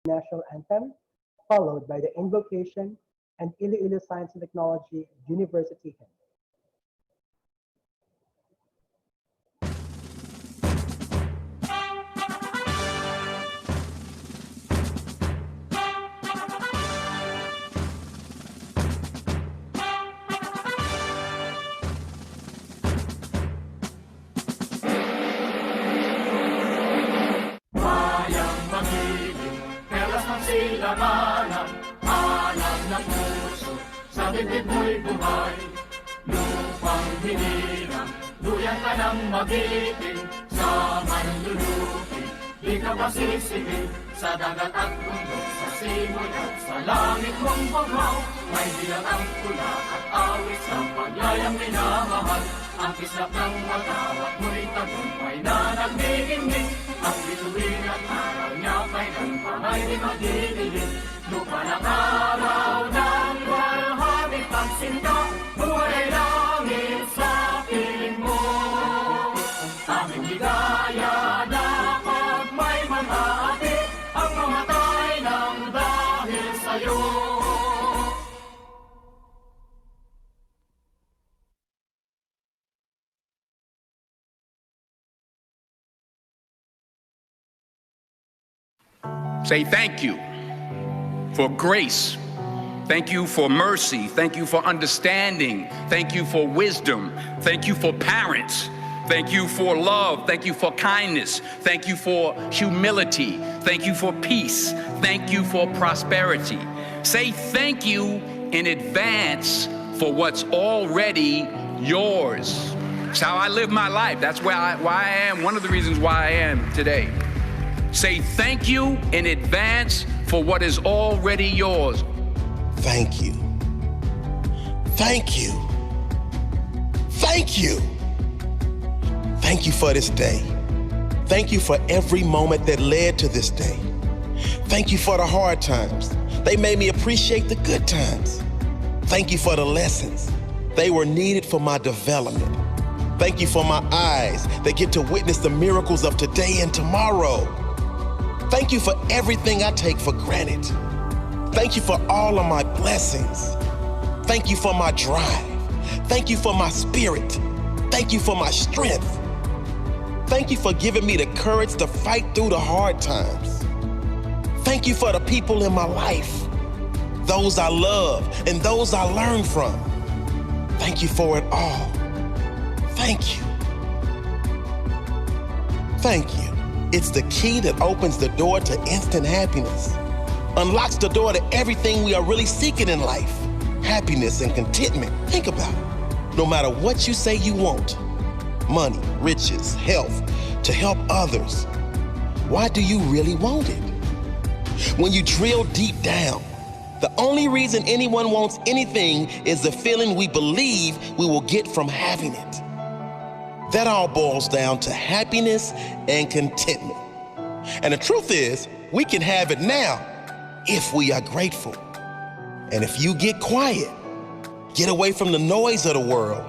national anthem, followed by the invocation and Iloilo Science and Technology University hymn. Bayang magiging pelas ng silanganan, alam ng puso, sa bibig mo'y buhay. Lupang hinirang, luyan ka ng magiting, sa manlulupi, di ka ba sisipin? Sa dagat at bundok, sa simoy at sa langit mong banghaw, may bilang ang tula at awit sa pagyayang minamahal. Ang kislap ng matawat mo'y tagumpay na nagdidingding, ang bituin at araw niya kailan pa may di magdidilim. Lupa ng araw ng walhati pagsinta, buhay langit sa piling mo. Aming ligaya na pag may manhaati, ang mamatay ng dahil sa'yo. Say thank you for grace. Thank you for mercy. Thank you for understanding. Thank you for wisdom. Thank you for parents. Thank you for love. Thank you for kindness. Thank you for humility. Thank you for peace. Thank you for prosperity. Say thank you in advance for what's already yours. It's how I live my life. That's why I am, one of the reasons why I am today. Say thank you in advance for what is already yours. Thank you. Thank you. Thank you. Thank you for this day. Thank you for every moment that led to this day. Thank you for the hard times. They made me appreciate the good times. Thank you for the lessons. They were needed for my development. Thank you for my eyes that get to witness the miracles of today and tomorrow. Thank you for everything I take for granted. Thank you for all of my blessings. Thank you for my drive. Thank you for my spirit. Thank you for my strength. Thank you for giving me the courage to fight through the hard times. Thank you for the people in my life, those I love and those I learn from. Thank you for it all. Thank you. Thank you. It's the key that opens the door to instant happiness, unlocks the door to everything we are really seeking in life, happiness and contentment. Think about it. No matter what you say you want, money, riches, health, to help others, why do you really want it? When you drill deep down, the only reason anyone wants anything is the feeling we believe we will get from having it. That all boils down to happiness and contentment. And the truth is, we can have it now if we are grateful. And if you get quiet, get away from the noise of the world,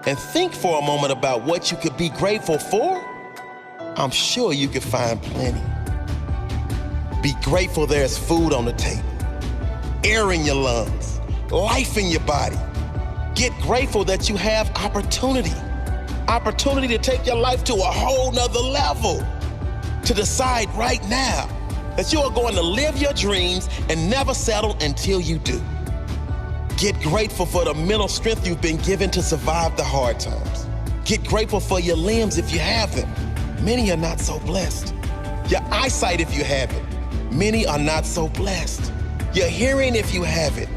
and think for a moment about what you could be grateful for, I'm sure you could find plenty. Be grateful there's food on the table, air in your lungs, life in your body. Get grateful that you have opportunity to take your life to a whole nother level. To decide right now that you are going to live your dreams and never settle until you do. Get grateful for the mental strength you've been given to survive the hard times. Get grateful for your limbs if you have them. Many are not so blessed. Your eyesight if you have it. Many are not so blessed. Your hearing if you have it.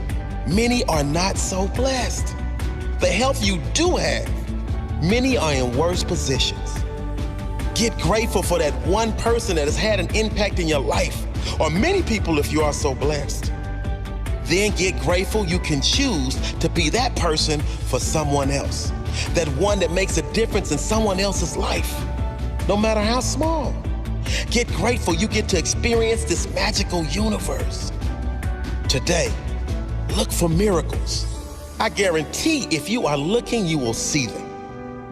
Many are not so blessed. The health you do have, many are in worse positions. Get grateful for that one person that has had an impact in your life, or many people if you are so blessed. Then get grateful you can choose to be that person for someone else, that one that makes a difference in someone else's life, no matter how small. Get grateful you get to experience this magical universe. Today, look for miracles. I guarantee if you are looking, you will see them.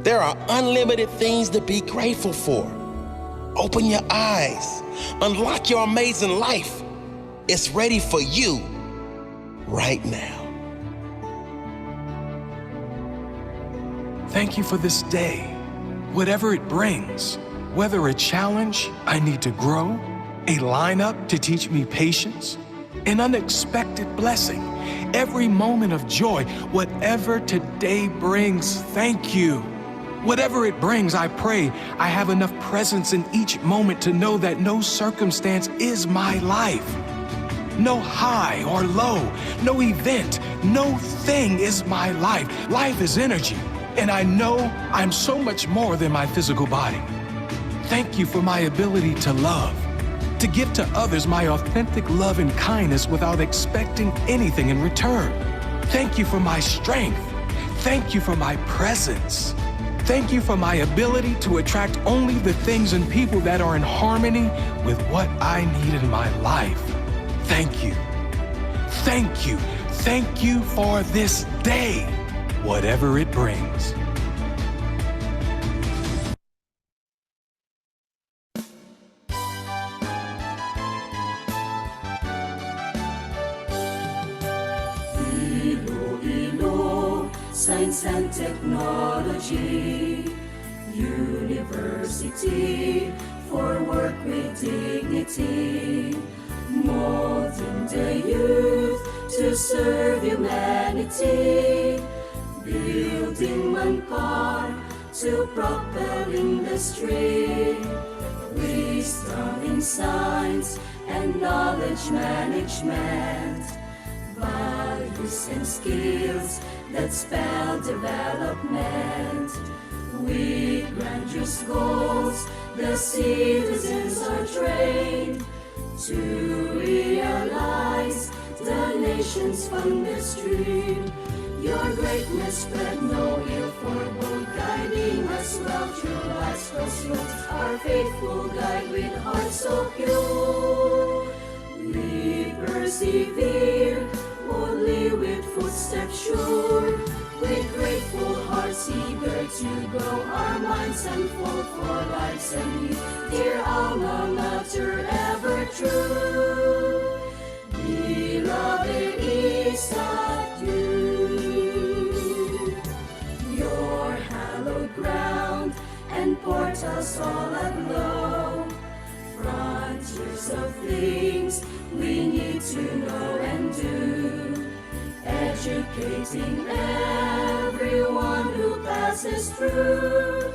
There are unlimited things to be grateful for. Open your eyes, unlock your amazing life, It's ready for you right now. Thank you for this day, whatever it brings. Whether a challenge I need to grow, a lineup to teach me patience, an unexpected blessing, every moment of joy, whatever today brings, thank you. Whatever it brings, I pray I have enough presence in each moment to know that no circumstance is my life. No high or low, no event, no thing is my life. Life is energy, and I know I'm so much more than my physical body. Thank you for my ability to love, to give to others my authentic love and kindness without expecting anything in return. Thank you for my strength. Thank you for my presence. Thank you for my ability to attract only the things and people that are in harmony with what I need in my life. Thank you. Thank you. Thank you for this day, whatever it brings. Science and technology, university for work with dignity, molding the youth to serve humanity, building manpower to propel industry, wisdom in science and knowledge management, values and skills that spell development. With grandiose goals, the citizens are trained to realize the nation's funded stream. Your greatness spread no ill for bold, guiding us well through life's crossroads. Our faithful guide with hearts so pure. We persevere boldly with footsteps sure, with grateful hearts eager to grow our minds unfold for lives anew. Dear alma mater, ever true, beloved ESATU, your hallowed ground and portals all aglow, frontiers of things we need to know and do, educating everyone who passes through,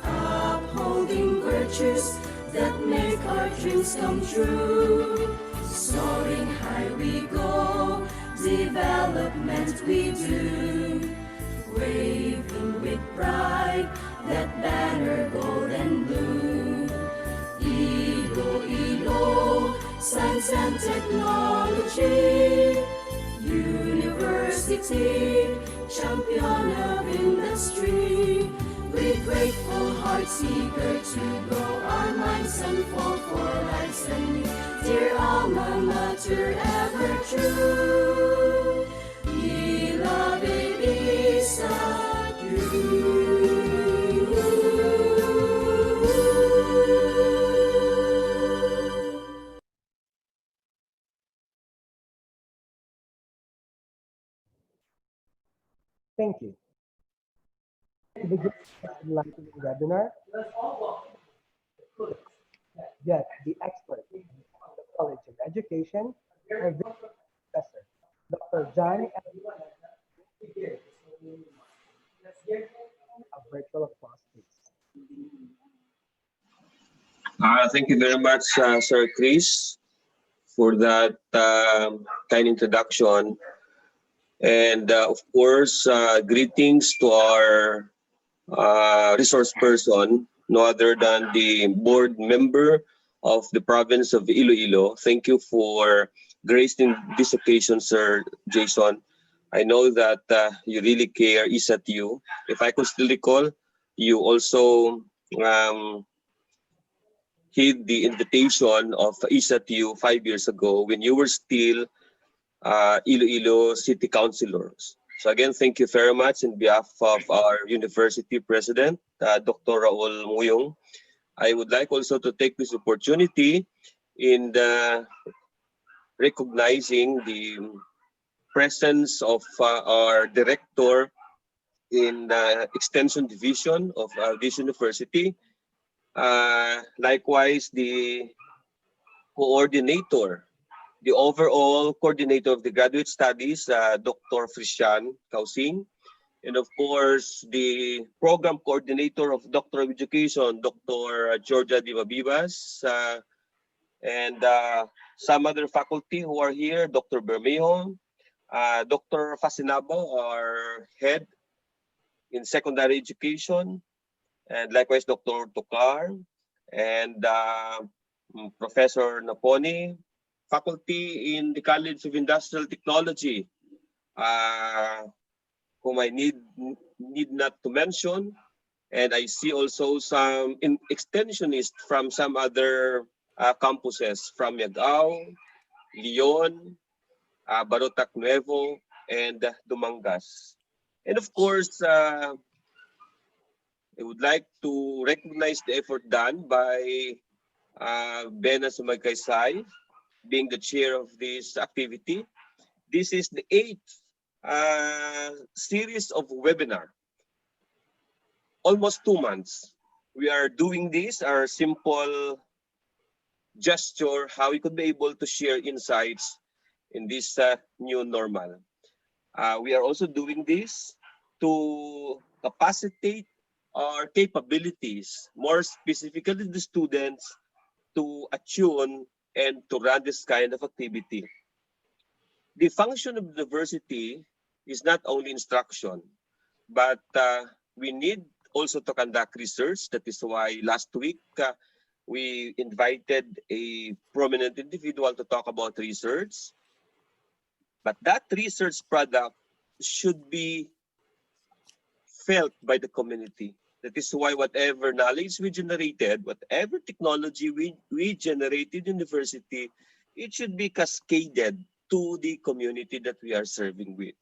upholding virtues that make our dreams come true. Soaring high we go, development we do, waving with pride that banner gold and blue. Iloilo, science and technology, university, champion of industry, with grateful hearts eager to grow our minds unfold for lives anew. Dear alma mater, ever true, beloved ESATU. Thank you. To begin this enlightening webinar, yes, the expert of the College of Education, our Professor, Dr. John M. A virtual applause, please. Thank you very much, Sir Chris, for that kind introduction. And of course, greetings to our resource person, no other than the board member of the province of Iloilo. Thank you for gracing this occasion, Sir Jason. I know that you really care, ESATU. If I could still recall, you also heed the invitation of ESATU 5 years ago when you were still Iloilo City Councilors. So again, thank you very much in behalf of our university president, Dr. Raul Muyong. I would like also to take this opportunity in the recognizing the presence of our director in the extension division of this university. Likewise, the coordinator, the overall coordinator of the graduate studies, Dr. Frisian Kausing, and of course, the program coordinator of Doctor of Education, Dr. Georgia Dimabibas, and some other faculty who are here, Dr. Bermejo, Dr. Fasinabo, our head in secondary education, and likewise Dr. Tokar, and Professor Naponi, faculty in the College of Industrial Technology, whom I need not to mention. And I see also some extensionists from some other campuses from Yagao, Leon, Barotac Nuevo, and Dumangas. And of course, I would like to recognize the effort done by Bena Sumaykaysay, being the chair of this activity. This is the 8th series of webinar. Almost 2 months. We are doing this, our simple gesture, how we could be able to share insights in this new normal. We are also doing this to capacitate our capabilities, more specifically the students, to attune and to run this kind of activity. The function of the university is not only instruction, but we need also to conduct research. That is why last week we invited a prominent individual to talk about research. But that research product should be felt by the community. That is why whatever knowledge we generated, whatever technology we generated in university, it should be cascaded to the community that we are serving with.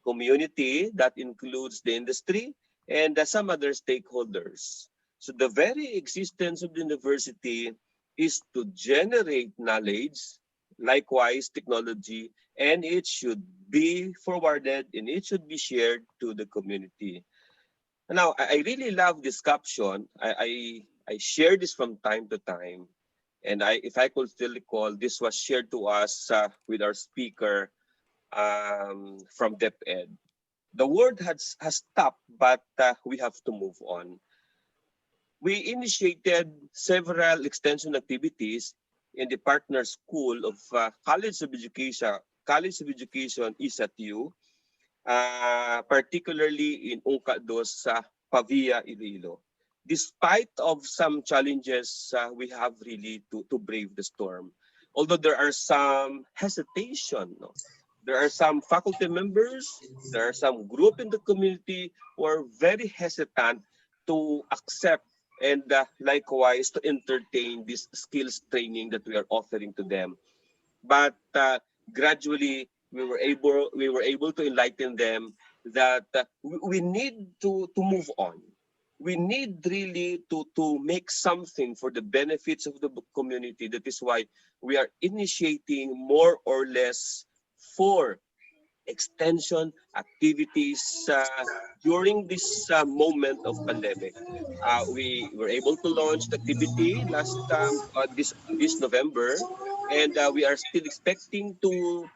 Community that includes the industry and some other stakeholders. So the very existence of the university is to generate knowledge, likewise technology, and it should be forwarded and it should be shared to the community. Now, I really love this caption. I share this from time to time. And if I could still recall, this was shared to us with our speaker from DepEd. The world has stopped, but we have to move on. We initiated several extension activities in the partner school of College of Education ISATU, particularly in Ungca-2 sa Pavia, Iloilo. Despite of some challenges, we have really to brave the storm. Although there are some hesitation, no? There are some faculty members, there are some group in the community who are very hesitant to accept and likewise to entertain this skills training that we are offering to them. But gradually, we were able to enlighten them that we need to move on. We need really to make something for the benefits of the community. That is why we are initiating more or less 4 extension activities during this moment of pandemic. We were able to launch the activity last this November, and we are still expecting to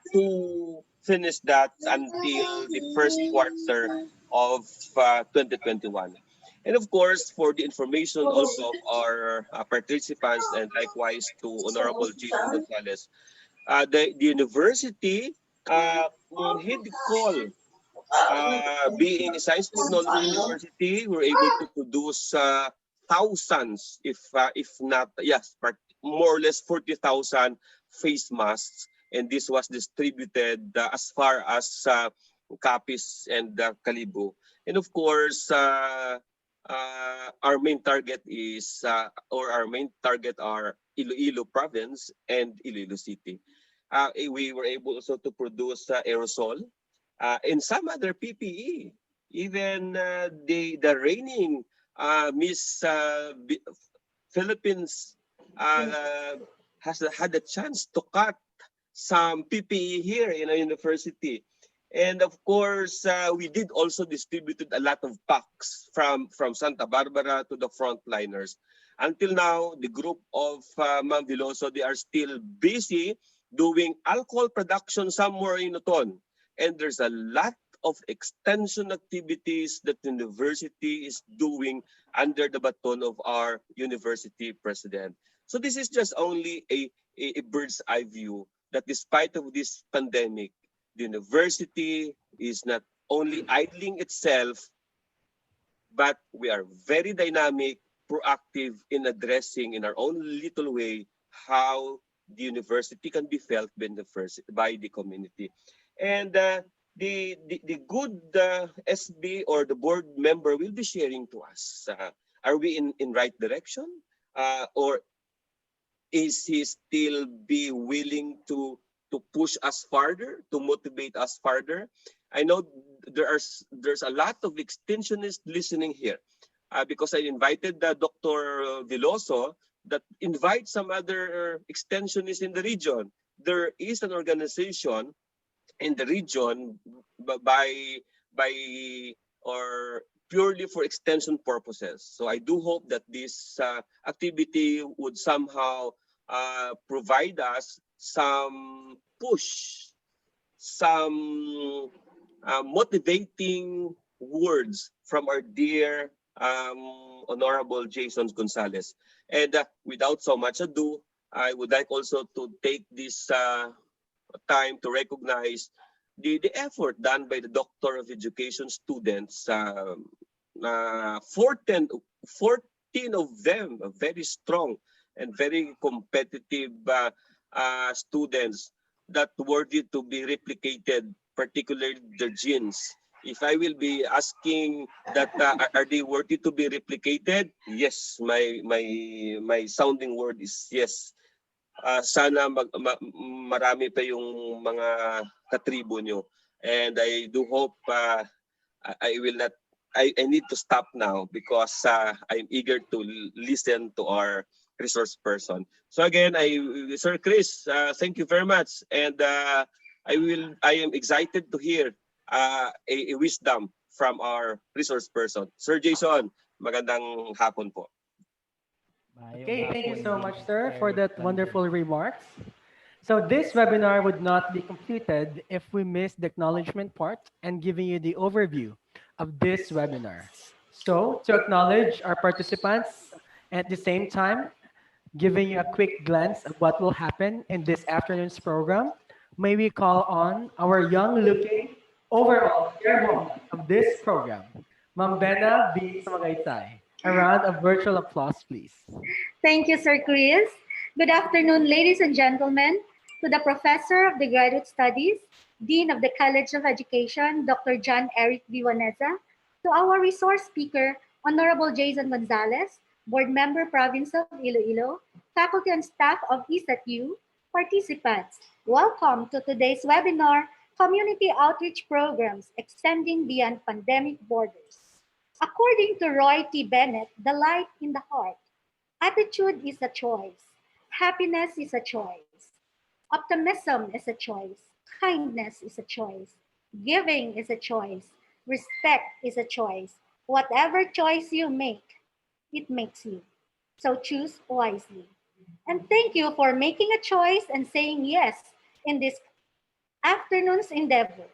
finish that until the first quarter of 2021. And of course, for the information also of our participants and likewise to Honorable Jason Gonzalez, the university he'd call being a science technology university, we're able to produce thousands, if not, yes, more or less 40,000 face masks, and this was distributed as far as Capiz and Calibo. And of course, our main target is, our main target are Iloilo province and Iloilo city. We were able also to produce aerosol and some other PPE. Even the reigning Miss Philippines has had a chance to cut some PPE here in a university. And of course, we did also distributed a lot of packs from Santa Barbara to the frontliners. Until now, the group of Ma'am Veloso, they are still busy doing alcohol production somewhere in Oton. And there's a lot of extension activities that the university is doing under the baton of our university president. So this is just only a bird's eye view that despite of this pandemic, the university is not only idling itself, but we are very dynamic, proactive in addressing in our own little way how the university can be felt by the community. And the good SB or the board member will be sharing to us. Are we in right direction? Or is he still be willing to push us further, to motivate us further? I know there's a lot of extensionists listening here because I invited Dr. Veloso that invite some other extensionists in the region. There is an organization in the region by or purely for extension purposes. So I do hope that this activity would somehow provide us some push, some motivating words from our dear Honorable Jason Gonzalez. And without so much ado, I would like also to take this time to recognize the effort done by the Doctor of Education students. 14 of them are very strong and very competitive students that worthy to be replicated, particularly the genes. If I will be asking that are they worthy to be replicated? Yes, my sounding word is yes. Sana marami pa yung mga katribo nyo. And I do hope I will not, I need to stop now because I'm eager to listen to our resource person. So again, Sir Chris, thank you very much. And I am excited to hear a wisdom from our resource person. Sir Jason, magandang hapon po. Okay, thank you so much, sir, for that wonderful remarks. So this webinar would not be completed if we missed the acknowledgement part and giving you the overview of this webinar. So to acknowledge our participants, and at the same time, giving you a quick glance of what will happen in this afternoon's program, may we call on our young-looking overall chairwoman of this program, Ma'am Bena V. Samagaitay. A round of virtual applause, please. Thank you, Sir Chris. Good afternoon, ladies and gentlemen, to the Professor of the Graduate Studies, Dean of the College of Education, Dr. John Eric Vivanesa, to our resource speaker, Honorable Jason Gonzalez, Board Member, Province of Iloilo, faculty and staff of ESATU, participants, welcome to today's webinar, Community Outreach Programs Extending Beyond Pandemic Borders. According to Roy T. Bennett, the light in the heart, attitude is a choice, happiness is a choice, optimism is a choice, kindness is a choice, giving is a choice, respect is a choice. Whatever choice you make, it makes you. So choose wisely. And thank you for making a choice and saying yes in this afternoon's endeavor.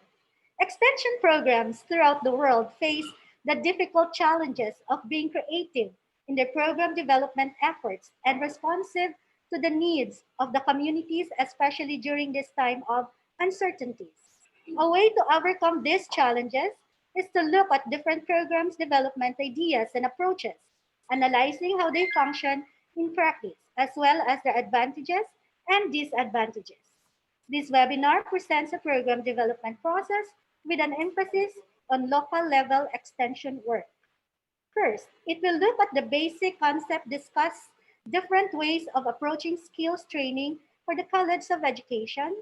Extension programs throughout the world face the difficult challenges of being creative in their program development efforts and responsive to the needs of the communities, especially during this time of uncertainties. A way to overcome these challenges is to look at different programs development ideas and approaches, analyzing how they function in practice, as well as their advantages and disadvantages. This webinar presents a program development process with an emphasis on local level extension work. First, it will look at the basic concept, discuss different ways of approaching skills training for the College of Education.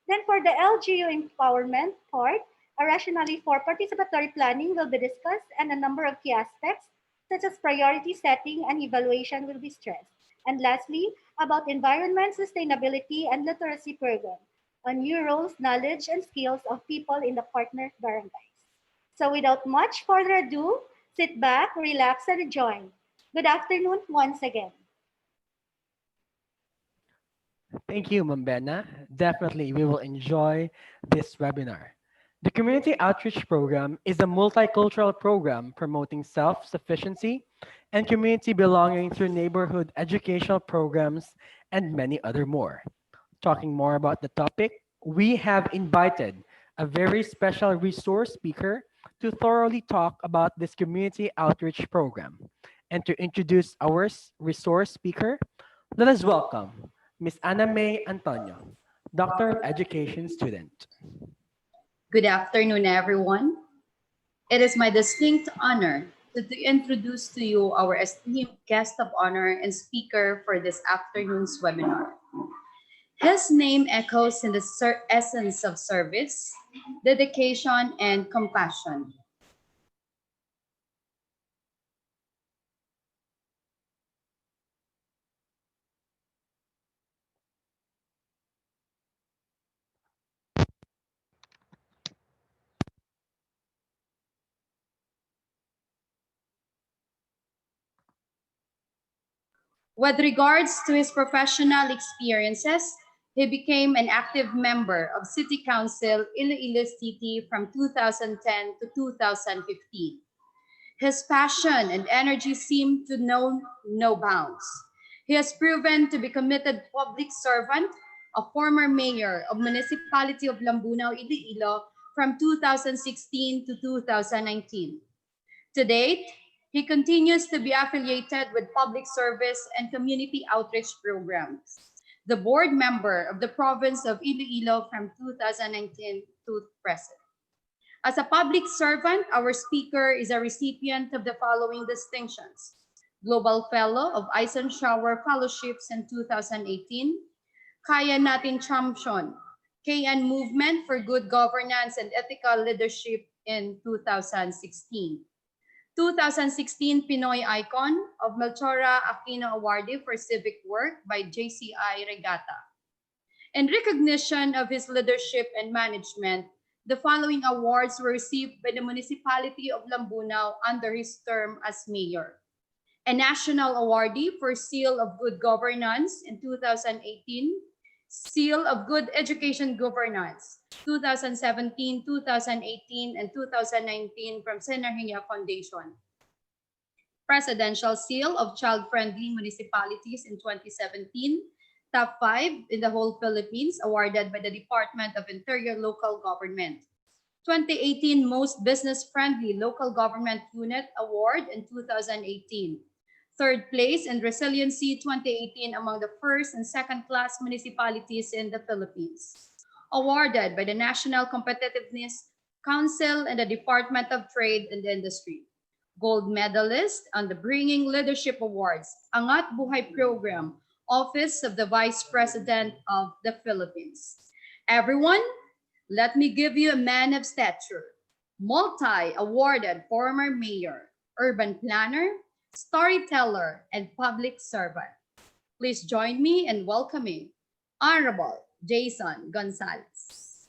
Then for the LGU empowerment part, a rationale for participatory planning will be discussed and a number of key aspects such as priority setting and evaluation will be stressed. And lastly, about environment, sustainability, and literacy program. on new roles, knowledge, and skills of people in the partner barangays. So without much further ado, sit back, relax, and enjoy. Good afternoon once again. Thank you, Mambena. Definitely, we will enjoy this webinar. The Community Outreach Program is a multicultural program promoting self-sufficiency and community belonging through neighborhood educational programs and many other more. Talking more about the topic, we have invited a very special resource speaker to thoroughly talk about this community outreach program. And to introduce our resource speaker, let us welcome Miss Ana May Antonio, Doctor of Education student. Good afternoon, everyone. It is my distinct honor to introduce to you our esteemed guest of honor and speaker for this afternoon's webinar. His name echoes in the essence of service, dedication, and compassion. With regards to his professional experiences, he became an active member of City Council Iloilo City from 2010 to 2015. His passion and energy seem to know no bounds. He has proven to be committed public servant, a former mayor of Municipality of Lambunao, Iloilo from 2016 to 2019. To date, he continues to be affiliated with public service and community outreach programs. The board member of the province of Iloilo from 2019 to present. As a public servant, our speaker is a recipient of the following distinctions: Global Fellow of Eisenhower Fellowships in 2018, Kaya Natin Champion, KN Movement for Good Governance and Ethical Leadership in 2016. 2016 Pinoy Icon of Melchora Aquino Awardee for Civic Work by JCI Regatta. In recognition of his leadership and management, the following awards were received by the Municipality of Lambunao under his term as mayor. A National Awardee for Seal of Good Governance in 2018, Seal of Good Education Governance, 2017, 2018, and 2019 from Senergia Foundation. Presidential Seal of Child-Friendly Municipalities in 2017, Top 5 in the whole Philippines, awarded by the Department of Interior Local Government. 2018 Most Business-Friendly Local Government Unit Award in 2018. Third place in Resiliency 2018 among the first and second-class municipalities in the Philippines. Awarded by the National Competitiveness Council and the Department of Trade and Industry. Gold medalist on the Bringing Leadership Awards, Angat Buhay Program, Office of the Vice President of the Philippines. Everyone, let me give you a man of stature, multi-awarded former mayor, urban planner, storyteller, and public servant. Please join me in welcoming Honorable Jason Gonzalez.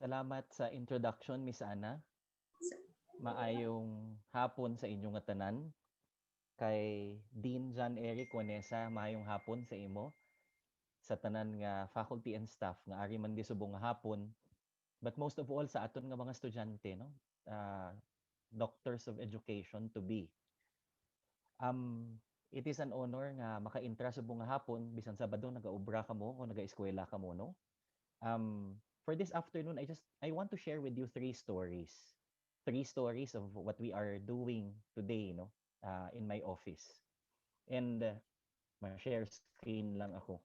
Salamat sa introduction, Miss Ana. Maayong hapon sa inyong tanan. Kay Dean John Eric Wanesa, maayong hapon sa imo. Sa tanan nga faculty and staff nga ari man disubong nga hapon. But most of all sa aton nga mga estudyante, no? Doctors of Education to be. It is an honor nga maka-intra subong nga hapon bisan Sabado nagaobra ka mo o naga-eskwela ka mo, no? For this afternoon, I want to share with you three stories. Three stories of what we are doing today, no? In my office. And ma-share screen lang ako.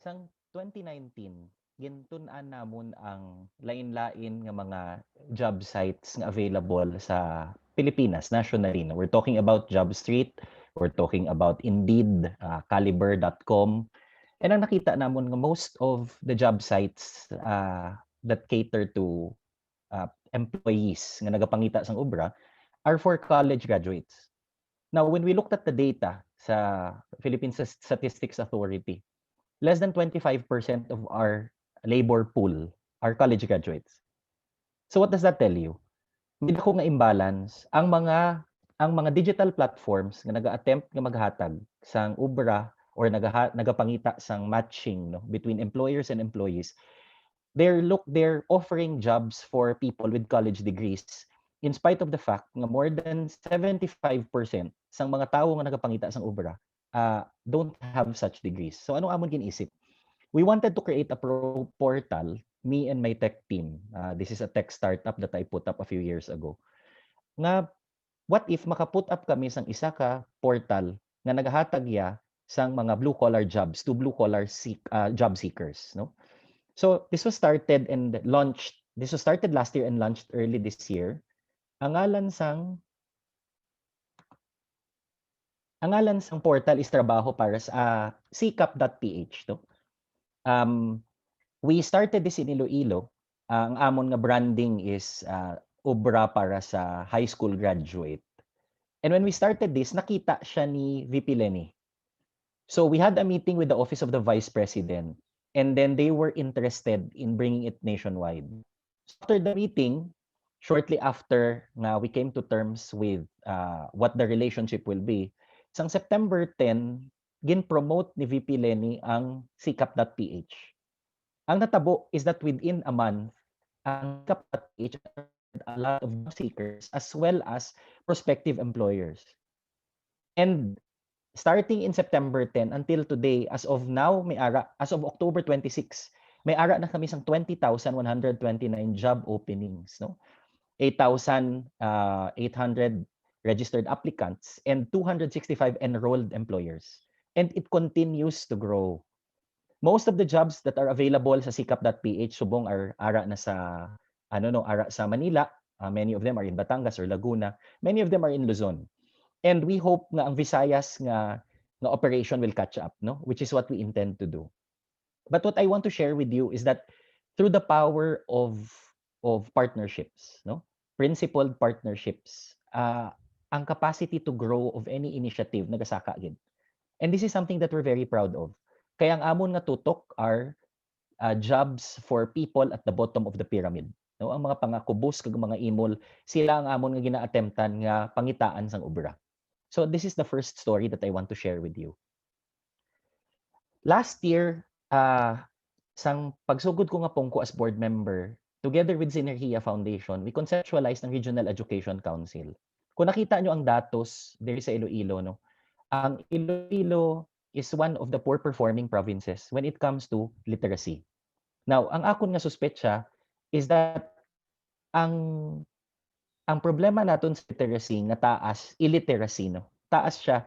Sang 2019, gintun-an namon ang lain-lain nga mga job sites nga available sa Pilipinas nationally. We're talking about JobStreet, we're talking about Indeed, Caliber.com. And ang nakita namon nga most of the job sites that cater to employees nga nagapangita sang obra are for college graduates. Now, when we looked at the data sa Philippine Statistics Authority, less than 25% of our labor pool are college graduates. So what does that tell you? May dako nga imbalance ang mga digital platforms nga naga-attempt nga maghatag sang ubra or nagapangita sang matching no, between employers and employees. They're offering jobs for people with college degrees in spite of the fact nga more than 75% sang mga tawo nga nagapangita sang ubra don't have such degrees. So ano amon ginisip? We wanted to create a portal, me and my tech team. This is a tech startup that I put up a few years ago. Nga what if makaput up kami sang isa ka portal nga nagahatag ya sang mga blue collar jobs to blue collar job seekers, no? So this was started last year and launched early this year. Ang ngalan sang portal is trabaho para sa sikap.ph, no? We started this in Iloilo. Ang amon nga branding is obra para sa high school graduate. And when we started this, nakita siya ni VP Lenny. So we had a meeting with the Office of the Vice President, and then they were interested in bringing it nationwide. So after the meeting, shortly after na we came to terms with what the relationship will be, sang September 10, gin-promote ni VP Lenny ang sikap.ph. Ang natabo is that within a month, ang sikap.ph a lot of job seekers as well as prospective employers. And starting in September 10 until today, as of now, as of October 26, may ara na kami sang 20,129 job openings, no? 8,800 registered applicants and 265 enrolled employers. And it continues to grow. Most of the jobs that are available sa sikap.ph subong are ara na sa ara sa Manila. Many of them are in Batangas or Laguna. Many of them are in Luzon. And we hope nga ang Visayas nga operation will catch up, no? Which is what we intend to do. But what I want to share with you is that through the power of partnerships, no? Principled partnerships, ang capacity to grow of any initiative nagasaka gid. And this is something that we're very proud of. Kaya ang amon nga tutok are jobs for people at the bottom of the pyramid. No, ang mga pangakubos kag mga imol, sila ang amon nga gina-attemptan nga pangitaan sang ubra. So this is the first story that I want to share with you. Last year, sang pagsugod ko nga pongko as board member, together with Synergia Foundation, we conceptualized ang Regional Education Council. Kung nakita nyo ang datos there sa Iloilo, no, ang Iloilo is one of the poor performing provinces when it comes to literacy. Now, ang akon nga suspetsa is that ang problema naton sa literacy nga taas, illiteracy, no? Taas siya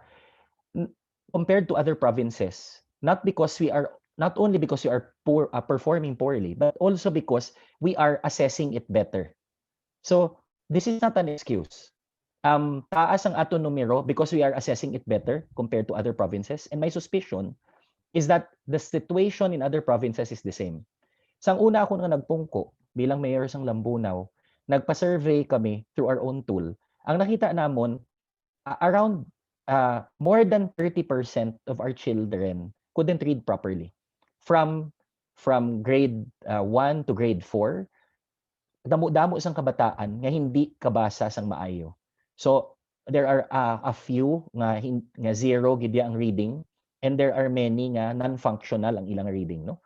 compared to other provinces. Not only because we are poor, performing poorly, but also because we are assessing it better. So, this is not an excuse. Taas ang aton numero because we are assessing it better compared to other provinces. And my suspicion is that the situation in other provinces is the same. Sang una ako nga nagpungko bilang mayor sang Lambunaw, nagpa-survey kami through our own tool. Ang nakita namon, around more than 30% of our children couldn't read properly. From grade 1 to grade 4, damo-damo sang kabataan nga hindi kabasa sang maayo. So there are a few nga zero gid ang reading, and there are many nga non-functional ang ilang reading, no?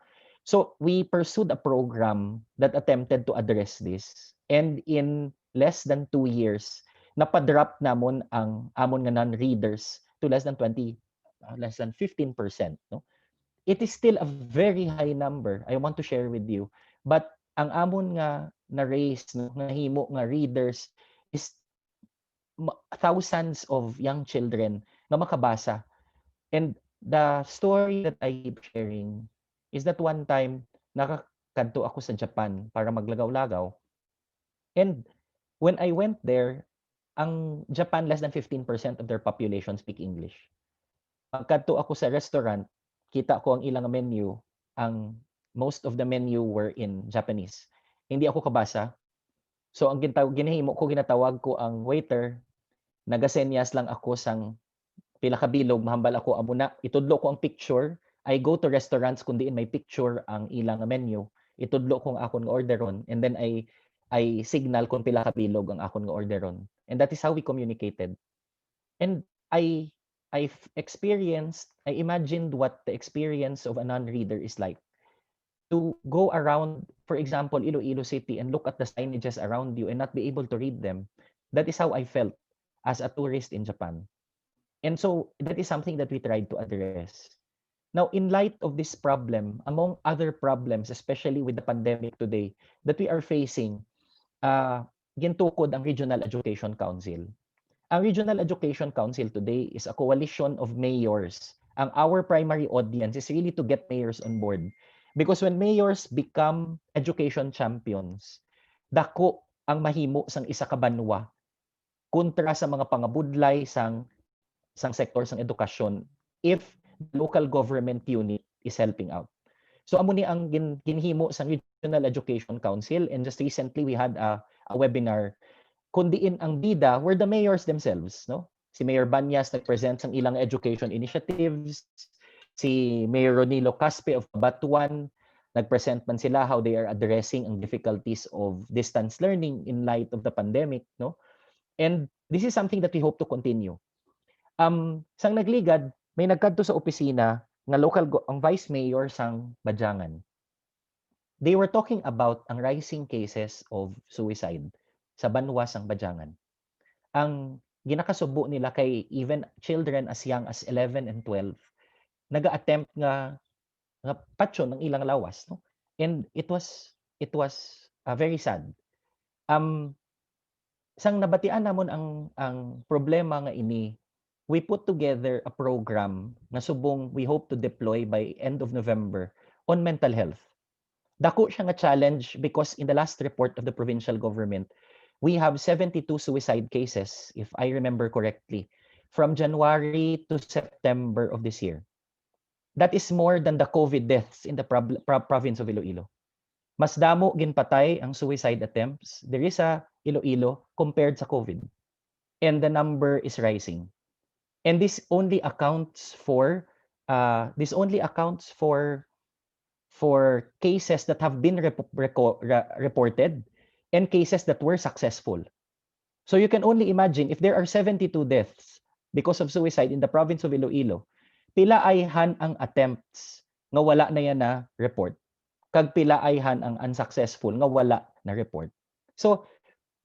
So we pursued a program that attempted to address this, and in less than 2 years napadrop namon ang amon nga non-readers to less than 15%, no? It is still a very high number, I want to share with you, but ang amon nga na-raise, no, nahimo nga readers is thousands of young children na makabasa. And the story that I keep sharing is that one time nakakadto ako sa Japan para maglagaw-lagaw. And when I went there, ang Japan, less than 15% of their population speak English. Pagkadto ako sa restaurant, kita ko ang ilang menu, most of the menu were in Japanese. Hindi ako kabasa. So ang ginahimo ko, ginatawag ko ang waiter, nagasenyas lang ako sang pila ka bilog, mahambal ako amuna, itudlo ko ang picture. I go to restaurants kung diin may picture ang ilang menu. Itudlo ko ang akon nga orderon, and then I signal kung pila ka bilog ang akon nga orderon. And that is how we communicated. And I imagined what the experience of a non-reader is like. To go around, for example, Iloilo City and look at the signages around you and not be able to read them. That is how I felt as a tourist in Japan. And so that is something that we tried to address. Now, in light of this problem, among other problems, especially with the pandemic today, that we are facing, gintukod ang Regional Education Council. Ang Regional Education Council today is a coalition of mayors. Our primary audience is really to get mayors on board. Because when mayors become education champions, dako ang mahimo sang isa ka banwa kontra sa mga pangabudlay sang sektor sang edukasyon if the local government unit is helping out. So amo ni ang ginhimo sa Regional Education Council, and just recently we had a webinar kundiin ang bida were the mayors themselves, no? Si Mayor Banyas nag-present sang ilang education initiatives, si Mayor Ronilo Caspe of Batuan nag-present man sila how they are addressing ang difficulties of distance learning in light of the pandemic, no? And this is something that we hope to continue. Sang nagligad, may nagkadto sa opisina nga ang vice mayor sang Badyangan. They were talking about ang rising cases of suicide sa banwa sang Badyangan. Ang ginakasubo nila kay even children as young as 11 and 12 naga-attempt nga patyon ng ilang lawas, no? And it was very sad. Sang nabatian namon ang problema nga ini, we put together a program na subong we hope to deploy by end of November on mental health. Dako siya nga challenge because in the last report of the provincial government, we have 72 suicide cases, if I remember correctly, from January to September of this year. That is more than the COVID deaths in the province of Iloilo. Mas damo ginpatay ang suicide attempts there is sa Iloilo compared sa COVID. And the number is rising. And this only accounts for cases that have been reported and cases that were successful. So you can only imagine if there are 72 deaths because of suicide in the province of Iloilo, pila ayhan ang attempts nga wala na yan na report. Kag pila ayhan ang unsuccessful nga wala na report. So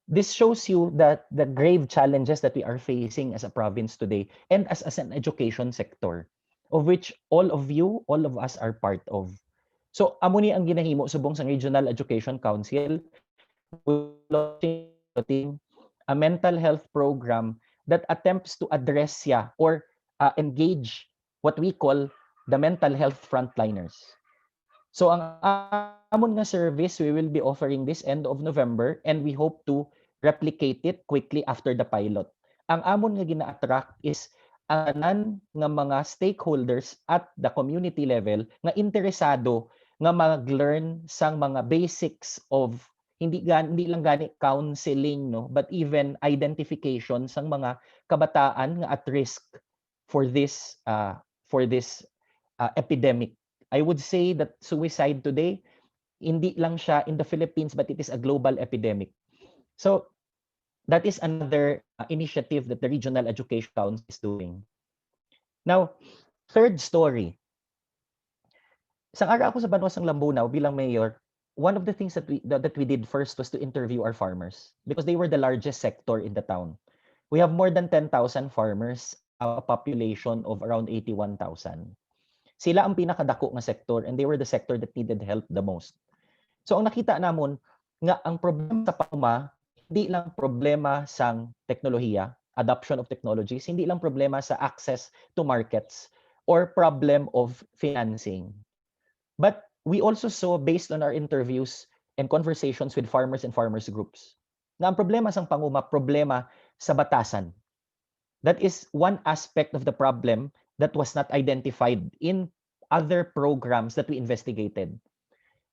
this shows you that the grave challenges that we are facing as a province today and as an education sector, of which all of us are part of. So amo ni ang ginahimo subong sa Regional Education Council, launching a mental health program that attempts to address or engage what we call the mental health frontliners. So ang amon nga service, we will be offering this end of November and we hope to replicate it quickly after the pilot. Ang amon nga gina-attract is anan nga mga stakeholders at the community level nga interesado nga mag-learn sang mga basics of hindi lang gani counseling, no, but even identification sang mga kabataan nga at risk for this epidemic. I would say that suicide today hindi lang siya in the Philippines but it is a global epidemic. So that is another initiative that the Regional Education Council is doing. Now, third story. Sang ara ako sa Banwasang Lambunaw bilang mayor, one of the things that we did first was to interview our farmers because they were the largest sector in the town. We have more than 10,000 farmers, a population of around 81,000. Sila ang pinakadako nga sector and they were the sector that needed help the most. So ang nakita namon nga ang problema sa panguma hindi lang problema sang teknolohiya, adoption of technologies, hindi lang problema sa access to markets or problem of financing. But we also saw, based on our interviews and conversations with farmers and farmers groups, na ang problema sang panguma, problema sa batasan. That is one aspect of the problem that was not identified in other programs that we investigated.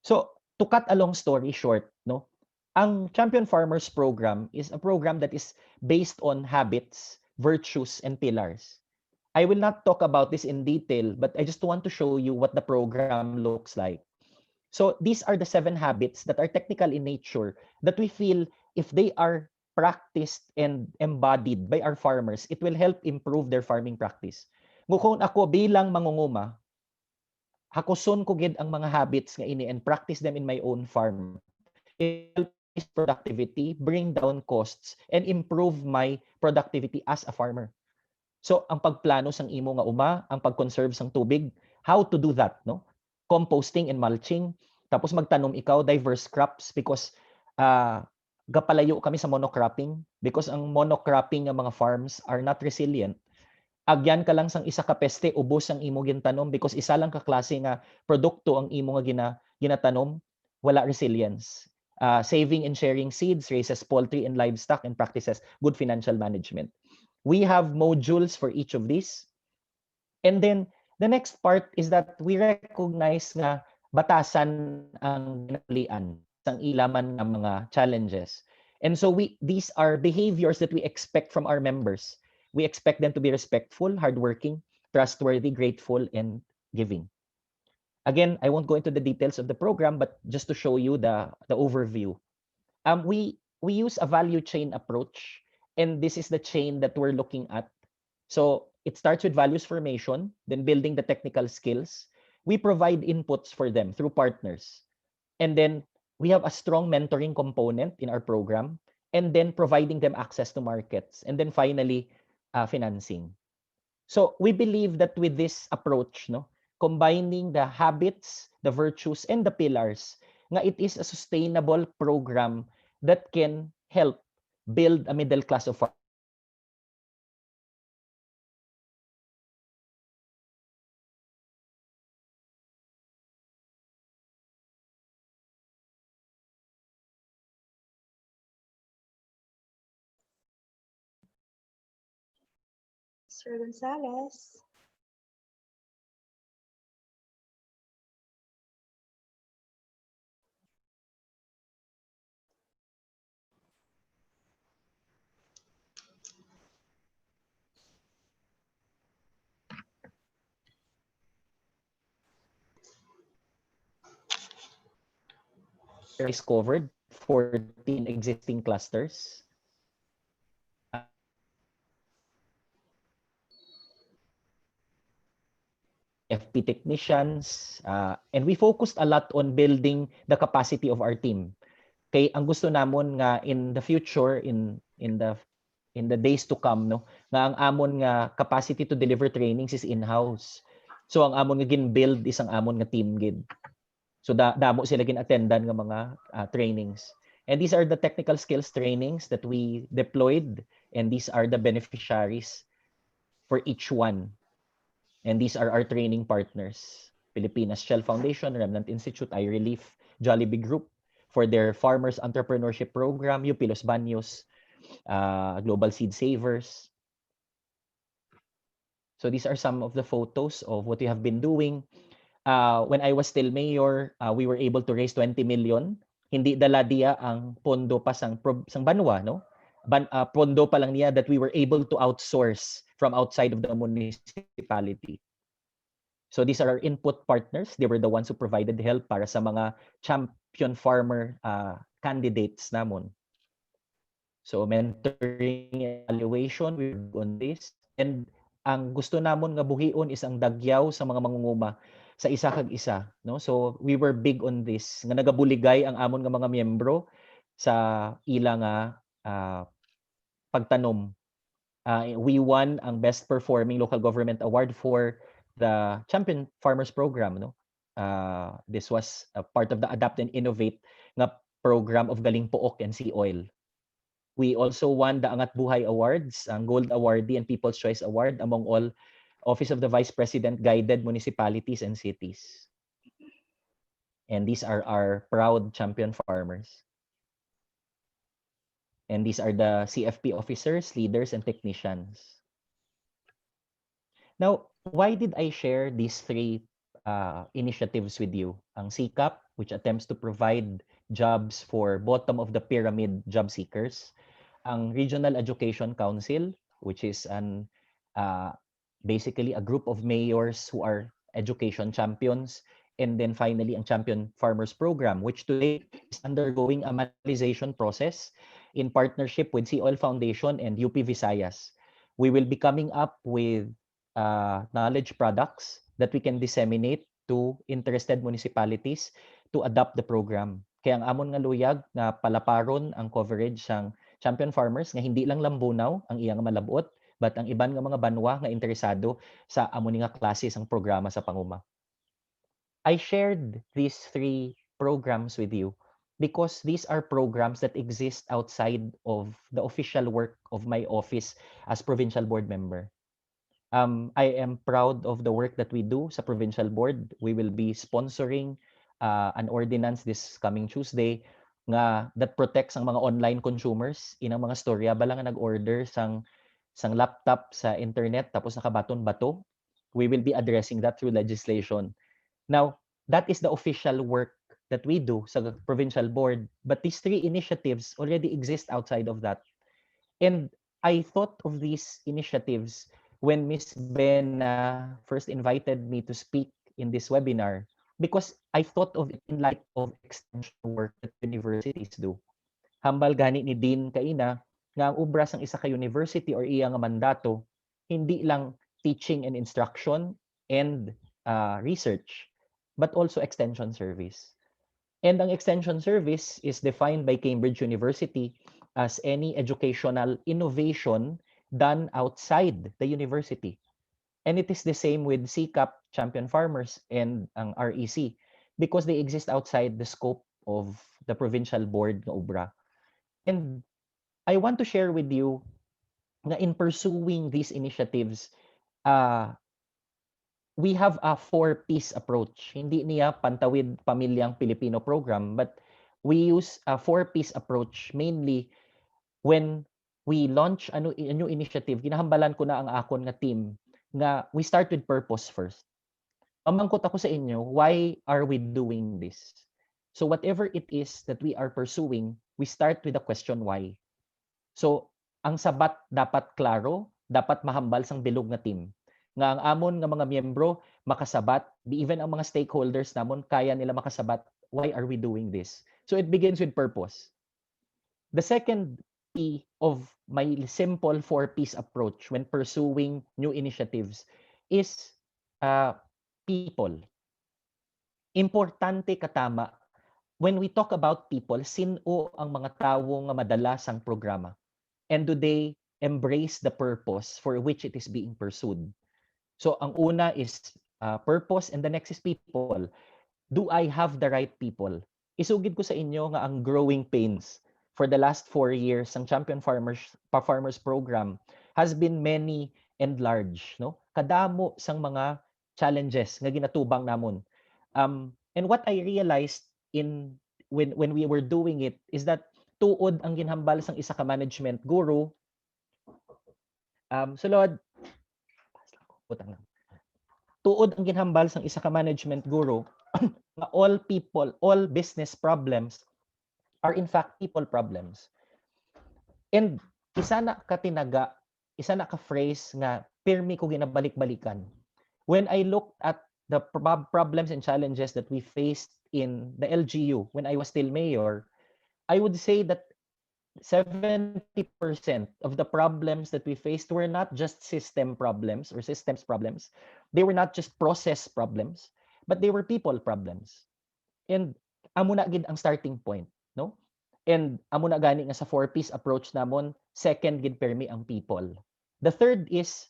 So, to cut a long story short, no, ang Champion Farmers Program is a program that is based on habits virtues and pillars. I will not talk about this in detail, but I just want to show you what the program looks like. So these are the 7 habits that are technical in nature that we feel if they are practiced and embodied by our farmers, it will help improve their farming practice. Kung ako bilang mangunguma, hakuson ko gid ang mga habits nga ini and practice them in my own farm. It will increase productivity, bring down costs, and improve my productivity as a farmer. So ang pagplano sang imo nga uma, ang pag-conserve sang tubig, how to do that, no? Composting and mulching, tapos magtanom ikaw diverse crops because gapalayo kami sa monocropping because ang monocropping nga mga farms are not resilient. Agyan ka lang sang isa ka peste, ubos ang imo gintanom because isa lang ka klase nga produkto ang imo nga ginatanom, wala resilience. Saving and sharing seeds raises poultry and livestock and practices good financial management. We have modules for each of these. And then the next part is that we recognize nga batasan ang ginalian sang ilaman nga mga challenges. And so these are behaviors that we expect from our members. We expect them to be respectful, hardworking, trustworthy, grateful, and giving. Again, I won't go into the details of the program, but just to show you the overview. We use a value chain approach, and this is the chain that we're looking at. So it starts with values formation, then building the technical skills. We provide inputs for them through partners. And then we have a strong mentoring component in our program, and then providing them access to markets. And then finally, financing. So we believe that with this approach, no, combining the habits, the virtues, and the pillars, nga it is a sustainable program that can help build a middle class of farmers. Sir Gonzalez. Is covered 14 existing clusters. FP technicians, and we focused a lot on building the capacity of our team. Kay ang gusto namon nga in the future, in the days to come, no, nga ang amon nga capacity to deliver trainings is in-house. So ang amon nga gin-build is ang amon nga team gid. So damo sila gin-attendan nga mga trainings. And these are the technical skills trainings that we deployed, and these are the beneficiaries for each one. And these are our training partners: Pilipinas Shell Foundation, Remnant Institute, iRelief, Jollibee Group for their Farmers Entrepreneurship Program, UP Los Baños, Global Seed Savers. So these are some of the photos of what we have been doing. When I was still mayor, we were able to raise 20 million. Hindi dala diya ang pondo pa sang banwa, no? Pondo pa lang niya that we were able to outsource from outside of the municipality. So these are our input partners. They were the ones who provided help para sa mga champion farmer candidates namon. So mentoring, evaluation, we work on this. And ang gusto namon nga buhion is ang dagyaw sa mga mangunguma sa isa kag isa, no? So we were big on this nga nagabuligay ang amon nga mga miyembro sa ila nga pagtanom. We won ang best performing local government award for the Champion Farmers Program, no? This was a part of the Adapt and Innovate nga program of Galing Pook and Sea Oil. We also won the Angat Buhay Awards, ang Gold Awardee and People's Choice Award among all Office of the Vice President guided municipalities and cities. And these are our proud champion farmers. And these are the CFP officers, leaders, and technicians. Now, why did I share these 3 initiatives with you? Ang CCAP, which attempts to provide jobs for bottom of the pyramid job seekers. Ang Regional Education Council, which is an basically a group of mayors who are education champions, and then finally ang Champion Farmers Program, which today is undergoing a manualization process in partnership with Sea Oil Foundation and UP Visayas. We will be coming up with knowledge products that we can disseminate to interested municipalities to adopt the program. Kaya ang amon nga luyag na palaparon ang coverage ng Champion Farmers nga hindi lang Lambunaw ang iyang malabot, but ang iban nga mga banwa nga interesado sa amon nga klase sang programa sa panguma. I shared these 3 programs with you because these are programs that exist outside of the official work of my office as provincial board member. I am proud of the work that we do sa provincial board. We will be sponsoring an ordinance this coming Tuesday nga that protects ang mga online consumers. Inang mga storya ba lang nga nag-order sang laptop sa internet tapos nakabaton bato. We will be addressing that through legislation. Now, that is the official work that we do sa provincial board, but these 3 initiatives already exist outside of that. And I thought of these initiatives when Ms. Bena first invited me to speak in this webinar because I thought of it in light of extension work that universities do. Hambal gani ni Dean kaina nga ang ubra sang isa ka university or iya nga mandato hindi lang teaching and instruction and research, but also extension service. And ang extension service is defined by Cambridge University as any educational innovation done outside the university. And it is the same with CCAP, Champion Farmers, and ang REC because they exist outside the scope of the provincial board ng ubra. And I want to share with you na in pursuing these initiatives, we have a 4-piece approach. Hindi niya Pantawid Pamilyang Pilipino program, but we use a 4-piece approach mainly when we launch a new initiative. Ginahambalan ko na ang akon nga team nga we start with purpose first. Mamangkot ako sa inyo, why are we doing this? So whatever it is that we are pursuing, we start with the question why. So ang sabat dapat klaro, dapat mahambal sang bilog nga team. Nga ang amon nga mga miyembro makasabat, even ang mga stakeholders namon kaya nila makasabat, why are we doing this? So it begins with purpose. The second P of my simple 4-piece approach when pursuing new initiatives is people. Importante katama when we talk about people, sino ang mga tawo nga madala sang programa? And do they embrace the purpose for which it is being pursued? So ang una is purpose and the next is people. Do I have the right people? Isugid ko sa inyo nga ang growing pains for the last 4 years ang Champion Farmers Program has been many and large, no? Kadamo sang mga challenges nga ginatubang namon. And what I realized when we were doing it is that tuod ang ginhambal sang isa ka management guru. Sulod, tuod ang ginhambal sang isa ka management guru na all business problems are in fact people problems. And isa na ka phrase nga pirmi ko ginabalik-balikan. When I looked at the problems and challenges that we faced in the LGU when I was still mayor, I would say that 70% of the problems that we faced were not just system problems or systems problems. They were not just process problems, but they were people problems. And amo na gid ang starting point, no? And amo na gani nga sa 4-piece approach namon, second gid permi ang people. The third is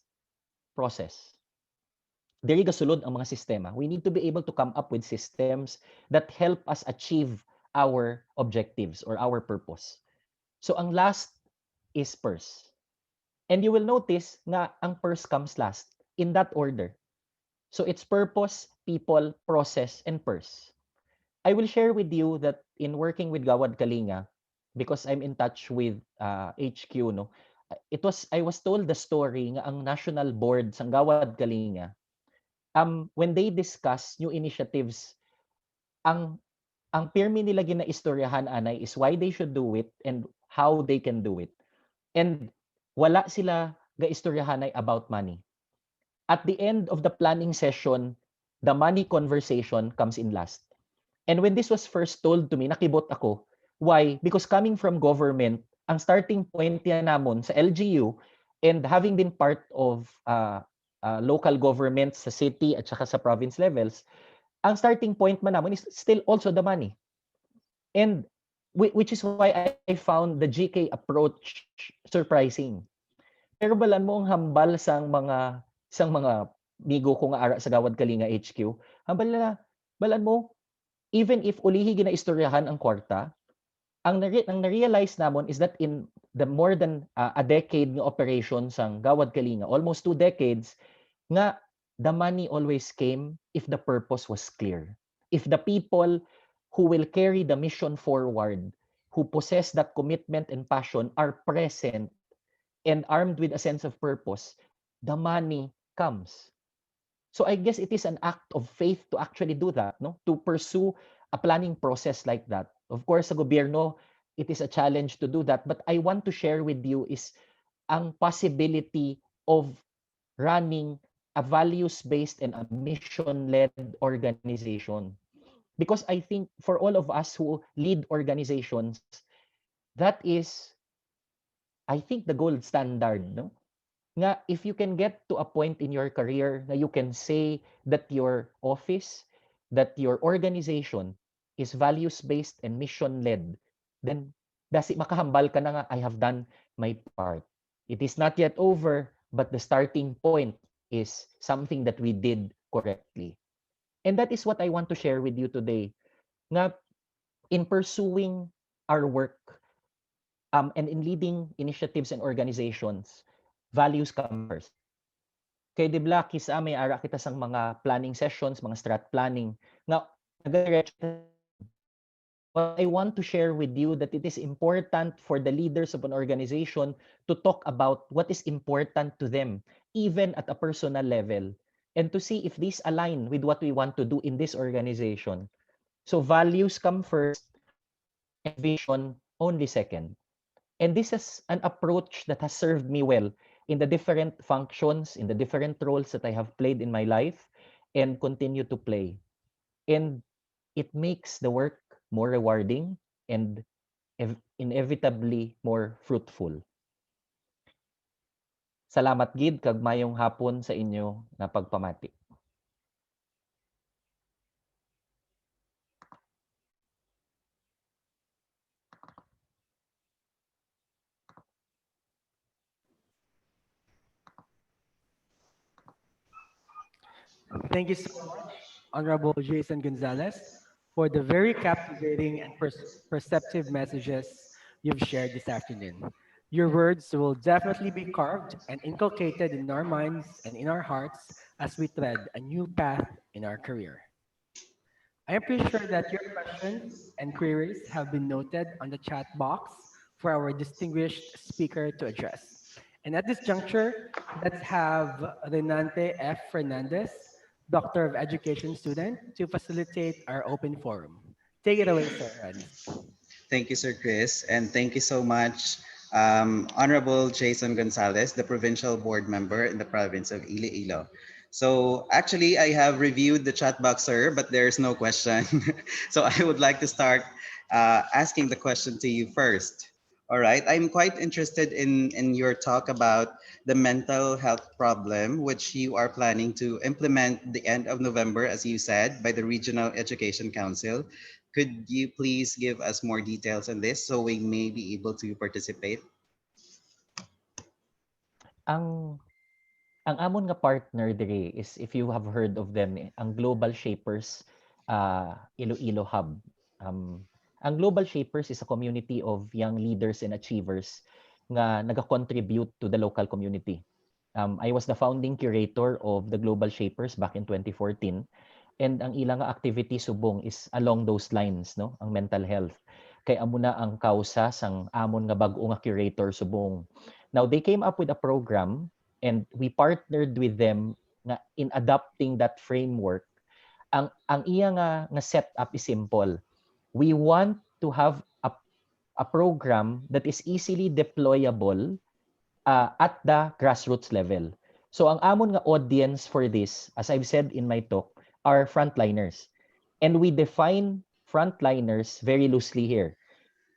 process. Diri gasulod ang mga sistema. We need to be able to come up with systems that help us achieve our objectives or our purpose. So ang last is purse. And you will notice nga ang purse comes last in that order. So it's purpose, people, process, and purse. I will share with you that in working with Gawad Kalinga, because I'm in touch with HQ, no, I was told the story nga ang national board sang Gawad Kalinga, when they discuss new initiatives, ang pirmi nila ginaistoryahan anay is why they should do it and how they can do it. And wala sila ga istoryahanay about money. At the end of the planning session, the money conversation comes in last. And when this was first told to me, nakibot ako. Why? Because coming from government, ang starting point yan namon sa LGU and having been part of local governments sa city at saka sa province levels, ang starting point man namon is still also the money. And which is why I found the GK approach surprising. Pero balan mo ang hambal sang mga migo ko nga ara sa Gawad Kalinga HQ, hambal na balan mo even if ulihi ginaistoryahan ang kwarta, ang na-realize namon is that in the more than a decade ng operation sang Gawad Kalinga, almost 2 decades, nga the money always came if the purpose was clear. If the people who will carry the mission forward, who possess that commitment and passion, are present and armed with a sense of purpose, the money comes. So I guess it is an act of faith to actually do that, no? To pursue a planning process like that. Of course, sa gobyerno, it is a challenge to do that. But I want to share with you is ang possibility of running a values-based and a mission-led organization. Because I think for all of us who lead organizations, that is, I think, the gold standard, no? Nga, if you can get to a point in your career na you can say that your office, that your organization is values-based and mission-led, then dasi makahambal ka na nga, I have done my part. It is not yet over, but the starting point is something that we did correctly. And that is what I want to share with you today. Nga, in pursuing our work and in leading initiatives and organizations, values come first. Kay di bla kisa may ara kita sang mga planning sessions, mga strat planning. Now, what I want to share with you that it is important for the leaders of an organization to talk about what is important to them, even at a personal level, and to see if these align with what we want to do in this organization. So values come first and vision only second. And this is an approach that has served me well in the different functions, in the different roles that I have played in my life and continue to play. And it makes the work more rewarding and inevitably more fruitful. Salamat gid kag mayong hapon sa inyo na pagpamati. Thank you so much, Honorable Jason Gonzalez, for the very captivating and perceptive messages you've shared this afternoon. Your words will definitely be carved and inculcated in our minds and in our hearts as we tread a new path in our career. I am pretty sure that your questions and queries have been noted on the chat box for our distinguished speaker to address. And at this juncture, let's have Renante F. Fernandez, Doctor of Education student, to facilitate our open forum. Take it away, sir. Thank you, Sir Chris, and thank you so much, Honorable Jason Gonzalez, the provincial board member in the province of Iloilo. So actually, I have reviewed the chat box, sir, but there's no question. So I would like to start asking the question to you first. All right, I'm quite interested in your talk about the mental health problem, which you are planning to implement the end of November, as you said, by the Regional Education Council. Could you please give us more details on this so we may be able to participate? Ang amon nga partner dire is, if you have heard of them, ang Global Shapers Iloilo Hub. Ang Global Shapers is a community of young leaders and achievers nga naga-contribute to the local community. I was the founding curator of the Global Shapers back in 2014, and ang ilang activity subong is along those lines, no? Ang mental health. Kay amo na ang kausa sang amon nga bag-o nga curator subong. Now they came up with a program and we partnered with them nga in adopting that framework. Ang iya nga setup is simple. We want to have a program that is easily deployable at the grassroots level. So ang amon nga audience for this, as I've said in my talk, are frontliners. And we define frontliners very loosely here.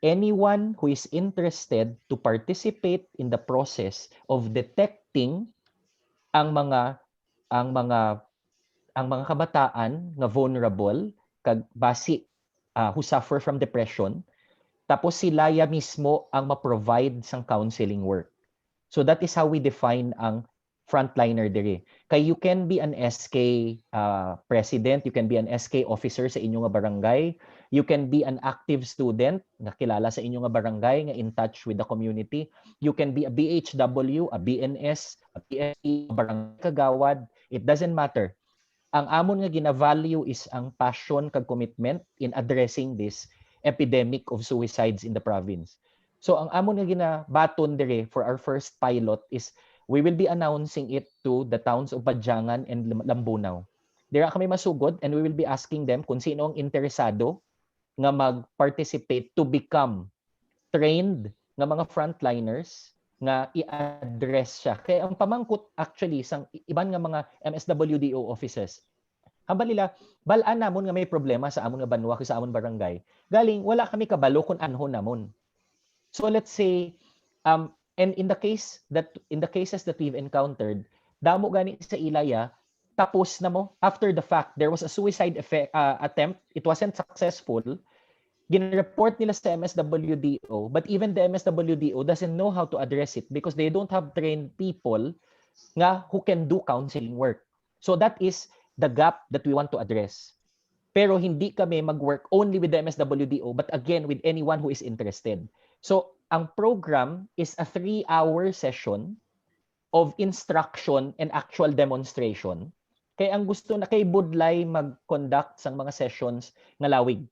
Anyone who is interested to participate in the process of detecting ang mga ang mga ang mga kabataan nga vulnerable kag basi who suffer from depression, tapos sila ya mismo ang ma-provide sang counseling work. So that is how we define ang frontliner diri. Kay you can be an SK president, you can be an SK officer sa inyong nga barangay, you can be an active student nga kilala sa inyong nga barangay nga in touch with the community, you can be a BHW, a BNS, a PSP, a barangay kagawad, it doesn't matter. Ang amon nga gina-value is ang passion kag commitment in addressing this epidemic of suicides in the province. So ang amon nga ginabaton dire for our first pilot is we will be announcing it to the towns of Badyangan and Lambunaw. Dira kami masugod and we will be asking them kung sino ang interesado nga mag-participate to become trained nga mga frontliners nga i-address siya. Kaya ang pamangkot actually sang iban nga mga MSWDO offices, hambal nila, balaan namon nga may problema sa amon nga banwa sa amon barangay. Galing, wala kami kabalo kung anhon namon. So let's say, and in the cases that we've encountered, damo gani sa ilaya, tapos na mo, after the fact, there was a suicide attempt, it wasn't successful, ginreport nila sa MSWDO, but even the MSWDO doesn't know how to address it because they don't have trained people nga who can do counseling work. So that is the gap that we want to address. Pero hindi kami mag-work only with the MSWDO, but again, with anyone who is interested. So, ang program is a 3-hour session of instruction and actual demonstration. Kaya ang gusto na kay Budlay mag-conduct sang mga sessions nga lawig.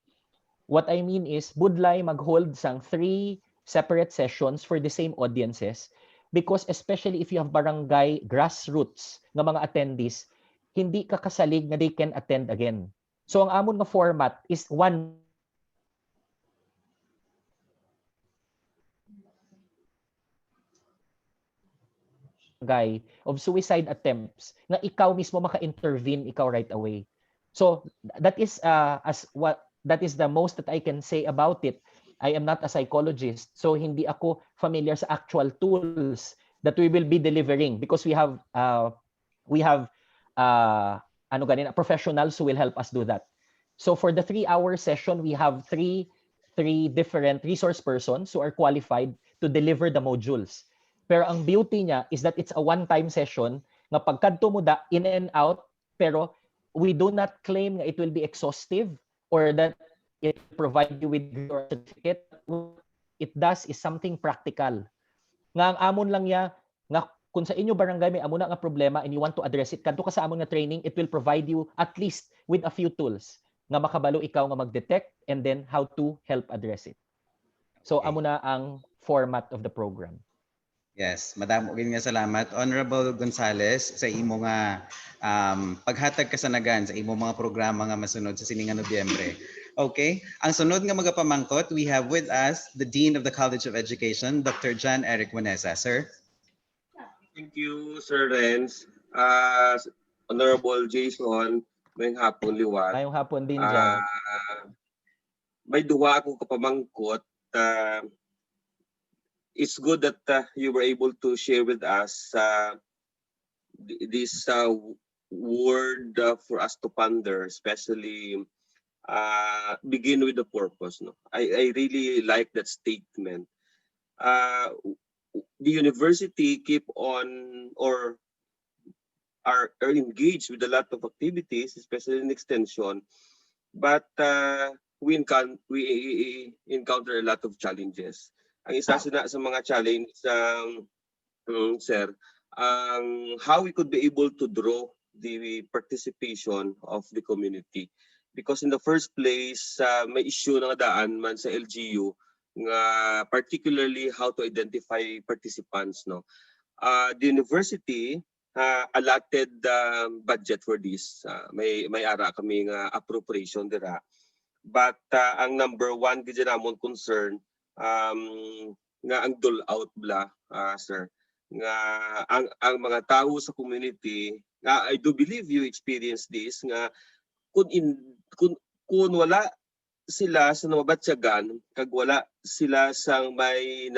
What I mean is, Budlay mag-hold sang 3 separate sessions for the same audiences because especially if you have barangay grassroots nga mga attendees, hindi ka kasalig nga they can attend again. So ang amon nga format is one guy of suicide attempts nga ikaw mismo maka-intervene ikaw right away. So that is that is the most that I can say about it. I am not a psychologist, so hindi ako familiar sa actual tools that we will be delivering because we have professionals who will help us do that. So for the 3-hour session, we have three different resource persons who are qualified to deliver the modules. Pero ang beauty niya is that it's a one-time session nga pagkadto mo da in and out, pero we do not claim nga it will be exhaustive or that it provide you with your certificate. What it does is something practical. Nga ang amon lang niya nga kung sa inyo barangay may amuna nga problema and you want to address it, kadto ka sa amon nga training, it will provide you at least with a few tools nga makabalo ikaw nga mag-detect and then how to help address it. So amuna ang format of the program. Yes, madamo gid nga salamat Honorable Gonzales sa imo nga paghatag kasanagan sa imo mga programa nga masunod sa sininga Nobyembre. Okay, ang sunod nga magapamangkot, we have with us the Dean of the College of Education, Dr. John Eric Bueneza. Sir. Thank you, Sir Renz. Honorable Jason, may hapon liwat. Ngayong hapon din dyan. May duwa akong kapamangkot. It's good that you were able to share with us this word for us to ponder, especially begin with the purpose. No, I really like that statement. The university keep on or are engaged with a lot of activities, especially in extension, but we encounter a lot of challenges. Ang isa sa mga challenge, sir, how we could be able to draw the participation of the community. Because in the first place, may issue na daan man sa LGU, nga particularly how to identify participants. No? The university allotted budget for this. May ara kami nga appropriation dira. But ang number one gid namon concern, nga ang dole out bla, sir, nga ang mga tao sa community nga I do believe you experience this nga kung wala sila sa nababatyagan kag wala sila sang may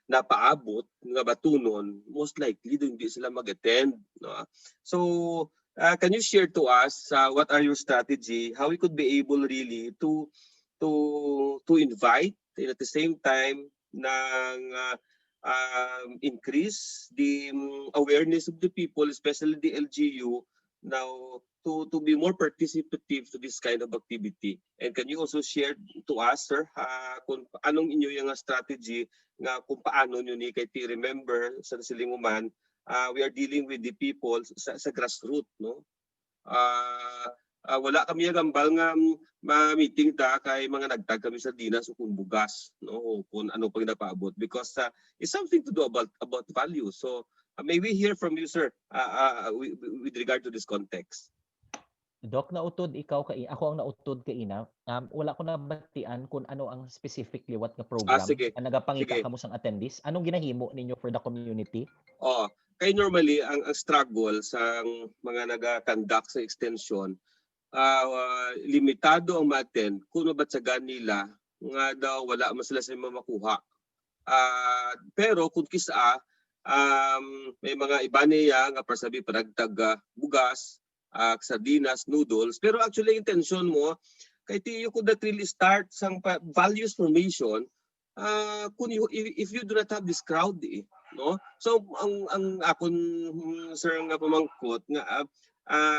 napaabot nga batunon, most likely hindi sila mag-attend, no? So can you share to us what are your strategy, how we could be able really to invite and at the same time nang increase the awareness of the people, especially the LGU, now to be more participative to this kind of activity. And can you also share to us, sir, kung anong inyo yung strategy nga kung paano nyo ni kay remember sa Silinguman, we are dealing with the people sa grassroots, no? Wala kami gambal nga ma-meeting ta kay mga nagtag kami sa dinas o kung bugas, no, o kung ano pang napaabot, because it's something to do about value. So may we hear from you, sir, with regard to this context. Doc, nautod ikaw kay ako ang nautod kay ina. Wala ko nabatian kung ano ang specifically what nga program Sige. ang nagapangita Sige. kamo sang attendees. Anong ginahimo ninyo for the community? Oo. Kay normally ang struggle sa mga naga-conduct sa extension, limitado ang ma-attend kung nabatsagan nila nga daw wala man sila sa makuha. Pero kung kisa may mga iba niya nga pasabi paragtag bugas, sardinas, noodles, pero actually intention mo kay you could not really start sang values formation if you do not have this crowd, no? So ang akon sir nga pamangkot nga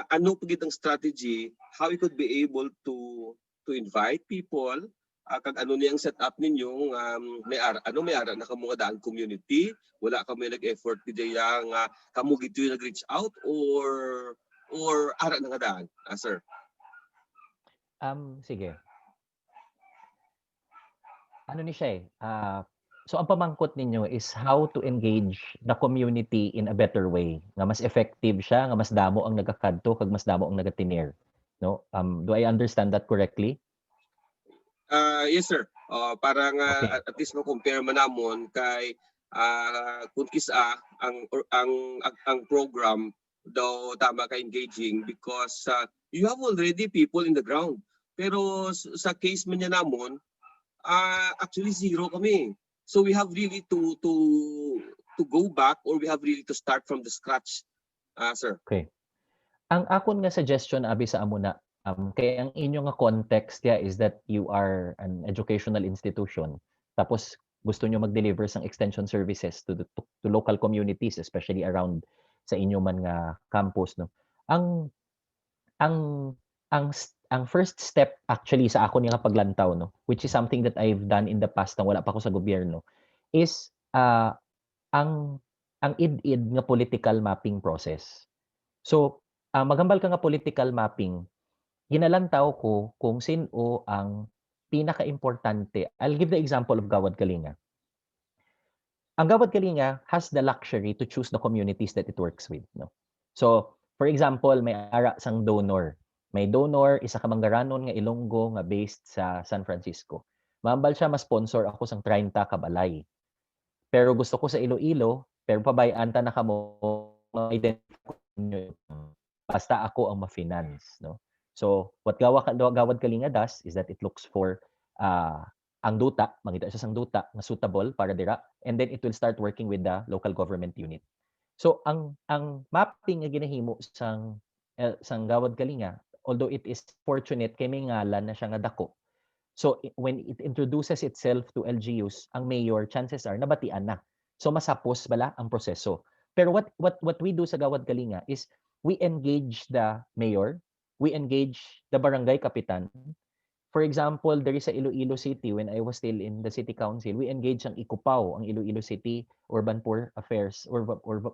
ano pagit ang strategy how we could be able to invite people, kag ano niyang setup ninyo may ara na kamo nga daan community, wala kami nag-effort di nga kamo gito yung nag-reach out or ara na nga daan, sir? Sige. Ano ni siya so ang pamangkot ninyo is how to engage the community in a better way. Nga mas effective siya, nga mas damo ang nagakadto kag mas damo ang nagatinir. No? Do I understand that correctly? Yes, sir. Para nga Okay. at least ma-compare man namon kay kung kisa ang program daw tama ka engaging because you have already people in the ground. Pero sa case man niya namon, actually zero kami. So we have really to go back or we have really to start from the scratch, sir. Okay. Ang akon nga suggestion abi sa amo na kay ang inyo nga context is that you are an educational institution. Tapos gusto nyo mag-deliver sang extension services to local communities, especially around sa inyo man nga campus, no. Ang first step actually sa ako nga paglantaw, no, which is something that I've done in the past nang wala pa ako sa gobyerno, is ang id-id nga political mapping process. So, magambal ka nga political mapping, ginalantaw ko kung sino ang pinaka-importante. I'll give the example of Gawad Kalinga. Ang Gawad Kalinga has the luxury to choose the communities that it works with, no. So, for example, may ara sang donor. May donor isa ka manggaranon nga Ilonggo nga based sa San Francisco. Mambal siya ma-sponsor ako sang 30 ka balay. Pero gusto ko sa Iloilo, pero pabayaan ta na kamo ma-identify nyo. Basta ako ang ma-finance, no. So, what Gawad Kalinga does is that it looks for ang duta, mangita siya sang duta nga suitable para dira, and then it will start working with the local government unit. So ang mapping nga ginahimo sang Gawad Kalinga, although it is fortunate kay may ngalan na siya nga dako. So when it introduces itself to LGUs, ang mayor chances are nabatian na. So masapos bala ang proseso. Pero what we do sa Gawad Kalinga is we engage the mayor, we engage the barangay kapitan. For example, there is sa Iloilo City, when I was still in the city council, we engaged ang Ikupaw, ang Iloilo City Urban Poor Affairs or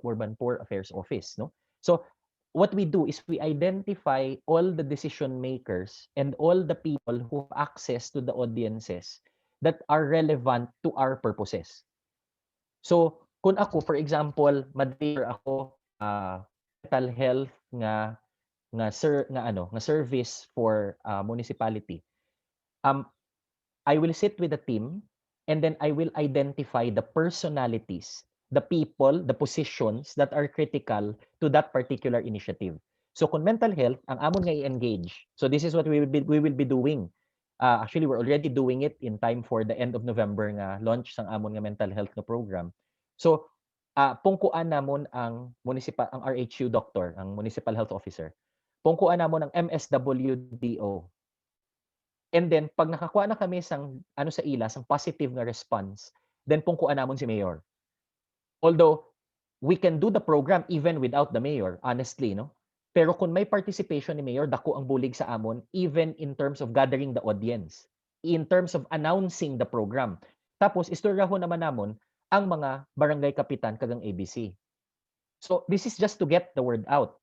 Urban Poor Affairs Office, no? So what we do is we identify all the decision makers and all the people who have access to the audiences that are relevant to our purposes. So kung ako, for example, ma-deliver ako mental health nga service for municipality. I will sit with the team and then I will identify the personalities the people, the positions that are critical to that particular initiative. So kung mental health, ang amon nga i-engage. So this is what we will be doing. Actually, we're already doing it in time for the end of November nga launch sang amon nga mental health na program. So pungkuan namon ang RHU doctor, ang municipal health officer. Pungkuan namon ang MSWDO. And then pag nakakuha na kami sang sa ila, sang positive nga response, then pungkuan namon si mayor. Although we can do the program even without the mayor, honestly, no? Pero kung may participation ni mayor, dako ang bulig sa amon, even in terms of gathering the audience, in terms of announcing the program. Tapos istoryahon naman namon ang mga barangay kapitan kagang ABC. So this is just to get the word out.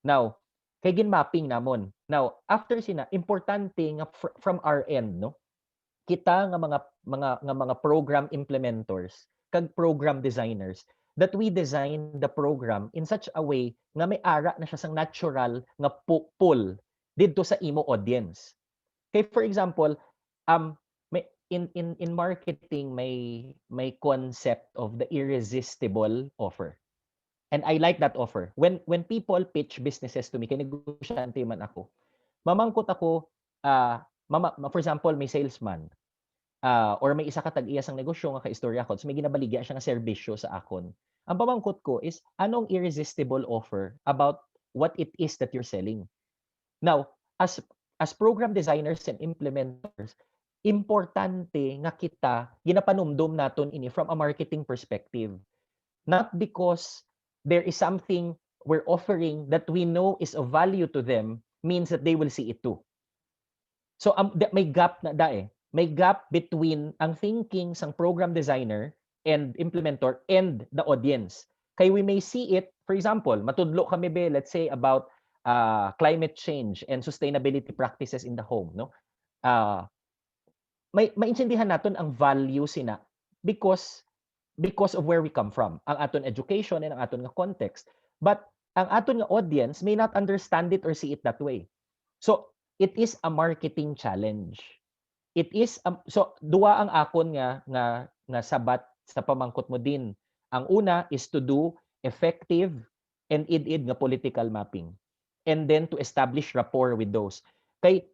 Now, kay mapping namon. Now, after sina, importante nga from our end, no? Kita nga mga program implementers, kag program designers, that we design the program in such a way nga may ara na siya sang natural nga pull dito sa imo audience. Kay for example, may in marketing may concept of the irresistible offer. And I like that offer. When people pitch businesses to me, kay negosyante man ako, mamangkot ako, for example, may salesman, or may isa ka tag-iya sang negosyo nga kaistorya ko, so may ginabaligya siya nga serbisyo sa akon. Ang pamangkot ko is, anong irresistible offer about what it is that you're selling? Now, as program designers and implementers, importante nga kita ginapanumdum naton ini from a marketing perspective. Not because there is something we're offering that we know is of value to them means that they will see it too. So may gap na may gap between ang thinking sang program designer and implementer and the audience. Kay we may see it, for example, matudlo kami let's say about climate change and sustainability practices in the home, no? May maintindihan naton ang value sina because of where we come from, ang aton education and ang aton nga context. But ang aton nga audience may not understand it or see it that way. So it is a marketing challenge. It is so duwa ang akon nga sabat sa pamangkot mo din. Ang una is to do effective and id nga political mapping, and then to establish rapport with those. Kay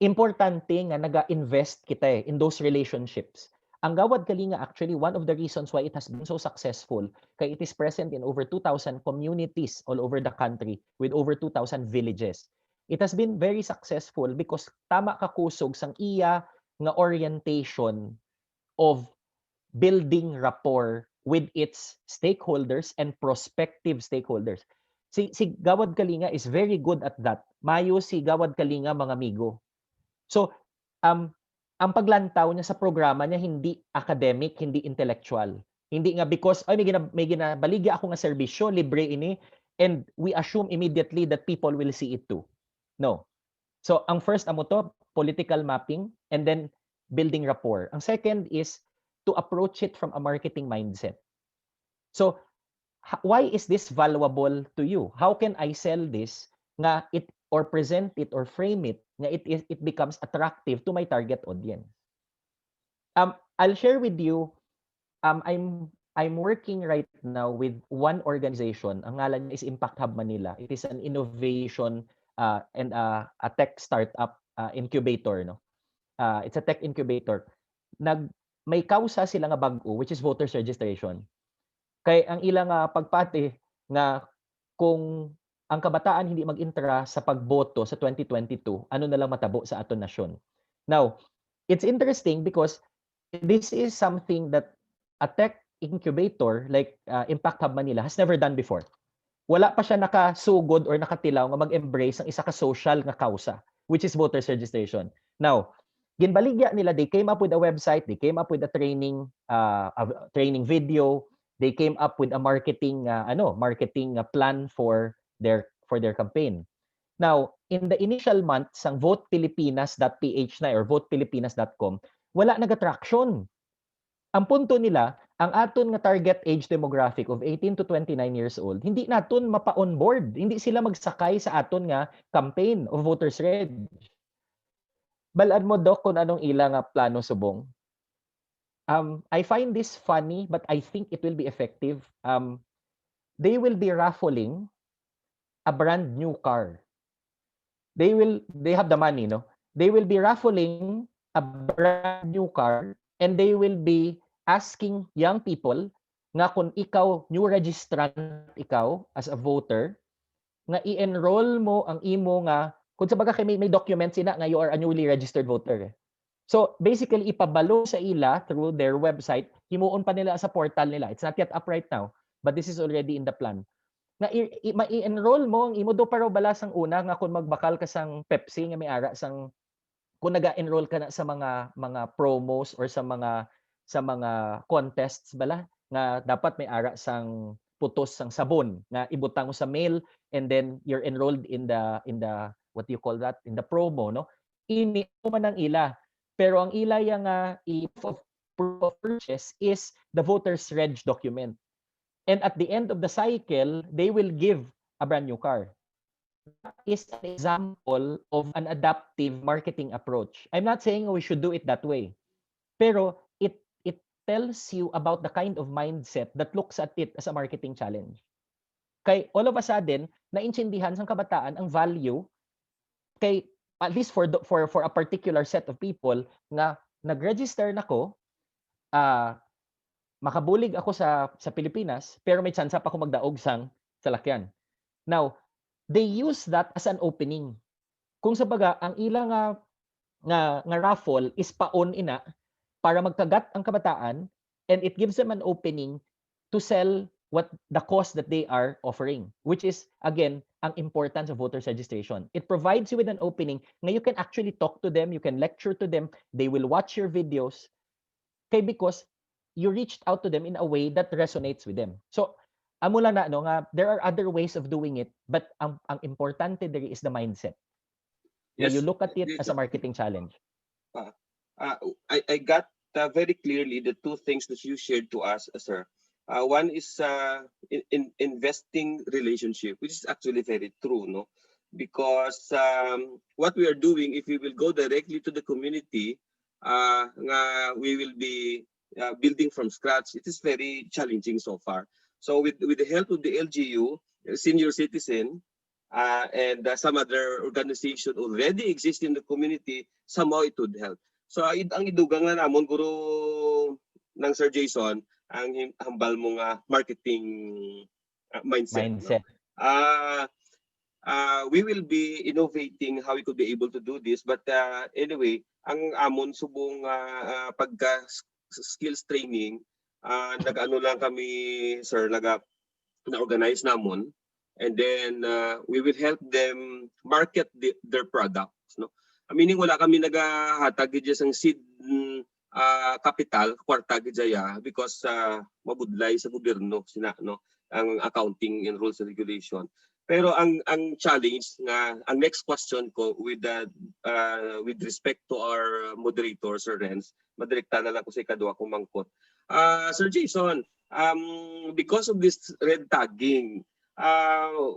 importante nga naga-invest kita in those relationships. Ang Gawad Kalinga, actually, one of the reasons why it has been so successful, kay it is present in over 2,000 communities all over the country with over 2,000 villages. It has been very successful because tama ka kusog sang iya nga orientation of building rapport with its stakeholders and prospective stakeholders. Si Gawad Kalinga is very good at that. Mayo si Gawad Kalinga mga amigo. So, ang paglantaw niya sa programa niya hindi academic, hindi intellectual. Hindi nga because may ginabaligya ako nga serbisyo, libre ini, and we assume immediately that people will see it too. No. So, ang first amo to, political mapping and then building rapport. Ang second is to approach it from a marketing mindset. So, why is this valuable to you? How can I sell this nga it or present it or frame it nga it becomes attractive to my target audience? I'll share with you, I'm working right now with one organization. Ang ngalan niya is Impact Hub Manila. It is an innovation and a tech startup incubator, no. It's a tech incubator. May kausa sila nga bag-o, which is voters registration. Kay ang ilang pagpati nga kung ang kabataan hindi mag-intra sa pagboto sa 2022, ano na lang matabo sa aton nasyon. Now, it's interesting because this is something that a tech incubator like Impact Hub Manila has never done before. Wala pa siya nakasugod or nakatilaw nga mag-embrace ng isa ka social nga kausa, which is voters registration. Now, ginbaligya nila, they came up with a website, they came up with a training video, they came up with a marketing plan for their campaign. Now, in the initial months ang votepilipinas.ph na or votepilipinas.com, wala nag-attraction. Ang punto nila, ang aton nga target age demographic of 18 to 29 years old, hindi naton mapa-onboard. Hindi sila magsakay sa aton nga campaign of voters reg. Balaan mo, Doc, kung anong ilang plano subong. I find this funny, but I think it will be effective. They will be raffling a brand new car. They have the money, no? They will be raffling a brand new car, and they will be asking young people nga kung ikaw new registrant ikaw as a voter, nga i-enroll mo ang imo nga kung sa baga kay may documents ina nga you are a newly registered voter. So basically ipabalo sa ila through their website, himuon pa nila sa portal nila. It's not yet up right now, but this is already in the plan. Na ma-enroll mo ang imo do pero balas ang una nga kung magbakal ka sang Pepsi nga may ara sang kung naga-enroll ka na sa mga promos or sa mga contests bala nga dapat may ara sang putos sang sabon na ibutang mo sa mail, and then you're enrolled in the what do you call that, in the promo, no? Ini man ang ila, pero ang ila yang proof of purchase is the voter's reg document. And at the end of the cycle, they will give a brand new car. That is an example of an adaptive marketing approach. I'm not saying we should do it that way, pero it tells you about the kind of mindset that looks at it as a marketing challenge. Kay all of a sudden, naintindihan sang kabataan ang value kay at least for a particular set of people nga nag-register nako, makabulig ako sa Pilipinas pero may chance pa ako magdaog sang salakyan. Now, they use that as an opening. Kung sa baga ang ila nga raffle is paon ina para magkagat ang kabataan, and it gives them an opening to sell what the cost that they are offering, which is again ang importance of voters registration. It provides you with an opening na you can actually talk to them, you can lecture to them, they will watch your videos kay because you reached out to them in a way that resonates with them. So amo lang na no nga there are other ways of doing it, but ang importante there is the mindset. Yes. You look at it as a marketing challenge. I got very clearly the two things that you shared to us, sir. One is in investing relationship, which is actually very true, no? Because what we are doing, if we will go directly to the community, we will be building from scratch. It is very challenging so far. So with the help of the LGU, Senior Citizen, and some other organization already exist in the community, somehow it would help. So ang idugang na namon guro ng Sir Jason ang hambal mo nga marketing mindset. No? We will be innovating how we could be able to do this, but anyway, ang amon subong pagka skills training, nag-ano lang kami, sir, na-organize namon, and then we will help them market their products, no? Meaning wala kami nagahatag gid sang seed capital kwarta gid jaya because mabudlay sa gobyerno sina, no, ang accounting and rules and regulation. Pero ang challenge nga ang next question ko with respect to our moderator, Sir Renz, madirekta na lang ko sa ikadua kong mangkot. Sir Jason, because of this red tagging,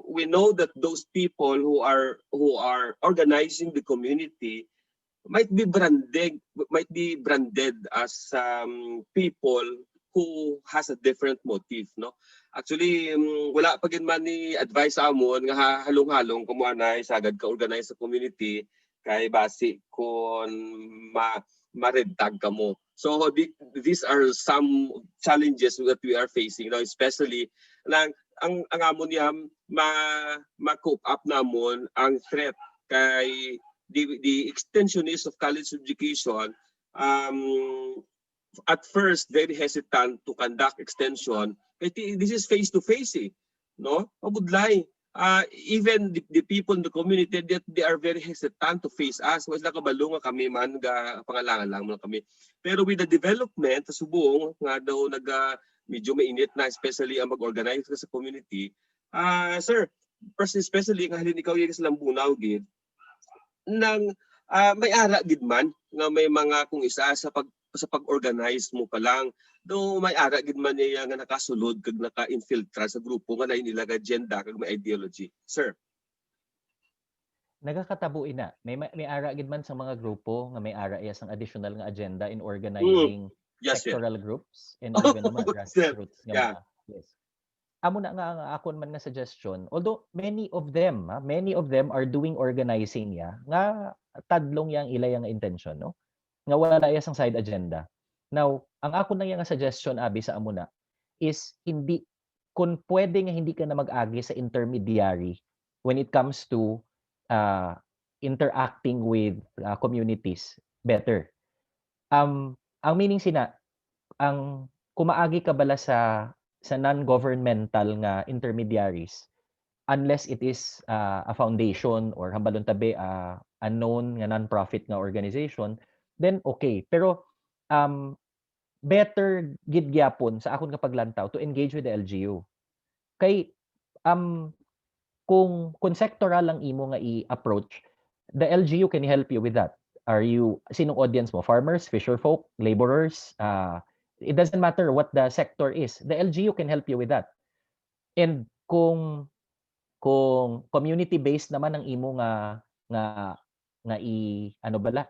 we know that those people who are organizing the community might be branded as people who has a different motive, no? Actually, wala pa gid man ni advice amon nga halong-halong kumuha na sagad ka organize sa community kay basi kon ma-red tag ka mo. So these are some challenges that we are facing now, especially ang amon niya ma-cope up namon ang threat kay the extensionists of college education. At first very hesitant to conduct extension. This is face to face, no? Mabudlay. Even the people in the community, that they are very hesitant to face us. Wala kabalo nga kami man pangalangan lang mo kami. Pero with the development subong nga daw medyo mainit na, especially ang mag-organize sa community. Sir, especially nga halin ikaw yung sa Lambunaw gid nang may ara gid man nga may mga kung isa sa pag-organize mo pa lang, do may ara gid man niya nga nakasulod kag naka-infiltrate sa grupo nga naay nila agenda kag may ideology. Sir, nagakatabo ina may ara gid man sa mga grupo nga may ara iya sang additional nga agenda in organizing Yes, yeah. sectoral groups and Oh, even mga what's that? grassroots nga Yeah. mga yes. Amo na nga ang akon man nga suggestion. Although many of them are doing organizing ya nga tadlong yang ila yang intention no. Nga wala ya sang side agenda. Now, ang ako na yang suggestion abi sa amo na is hindi kung pwede nga hindi ka na mag-agi sa intermediary when it comes to uh, interacting with communities better. Ang meaning sina ang kumaagi ka bala sa non-governmental nga intermediaries unless it is a foundation or hambalon tabi a known nga non-profit nga organization, then okay. Pero better gid gyapon sa akon nga paglantaw to engage with the LGU. Kay kung sectoral lang imo nga i-approach, the LGU can help you with that. Are you sinong audience mo? Farmers, fisher folk, laborers, it doesn't matter what the sector is. The LGU can help you with that. And kung community based naman ang imo nga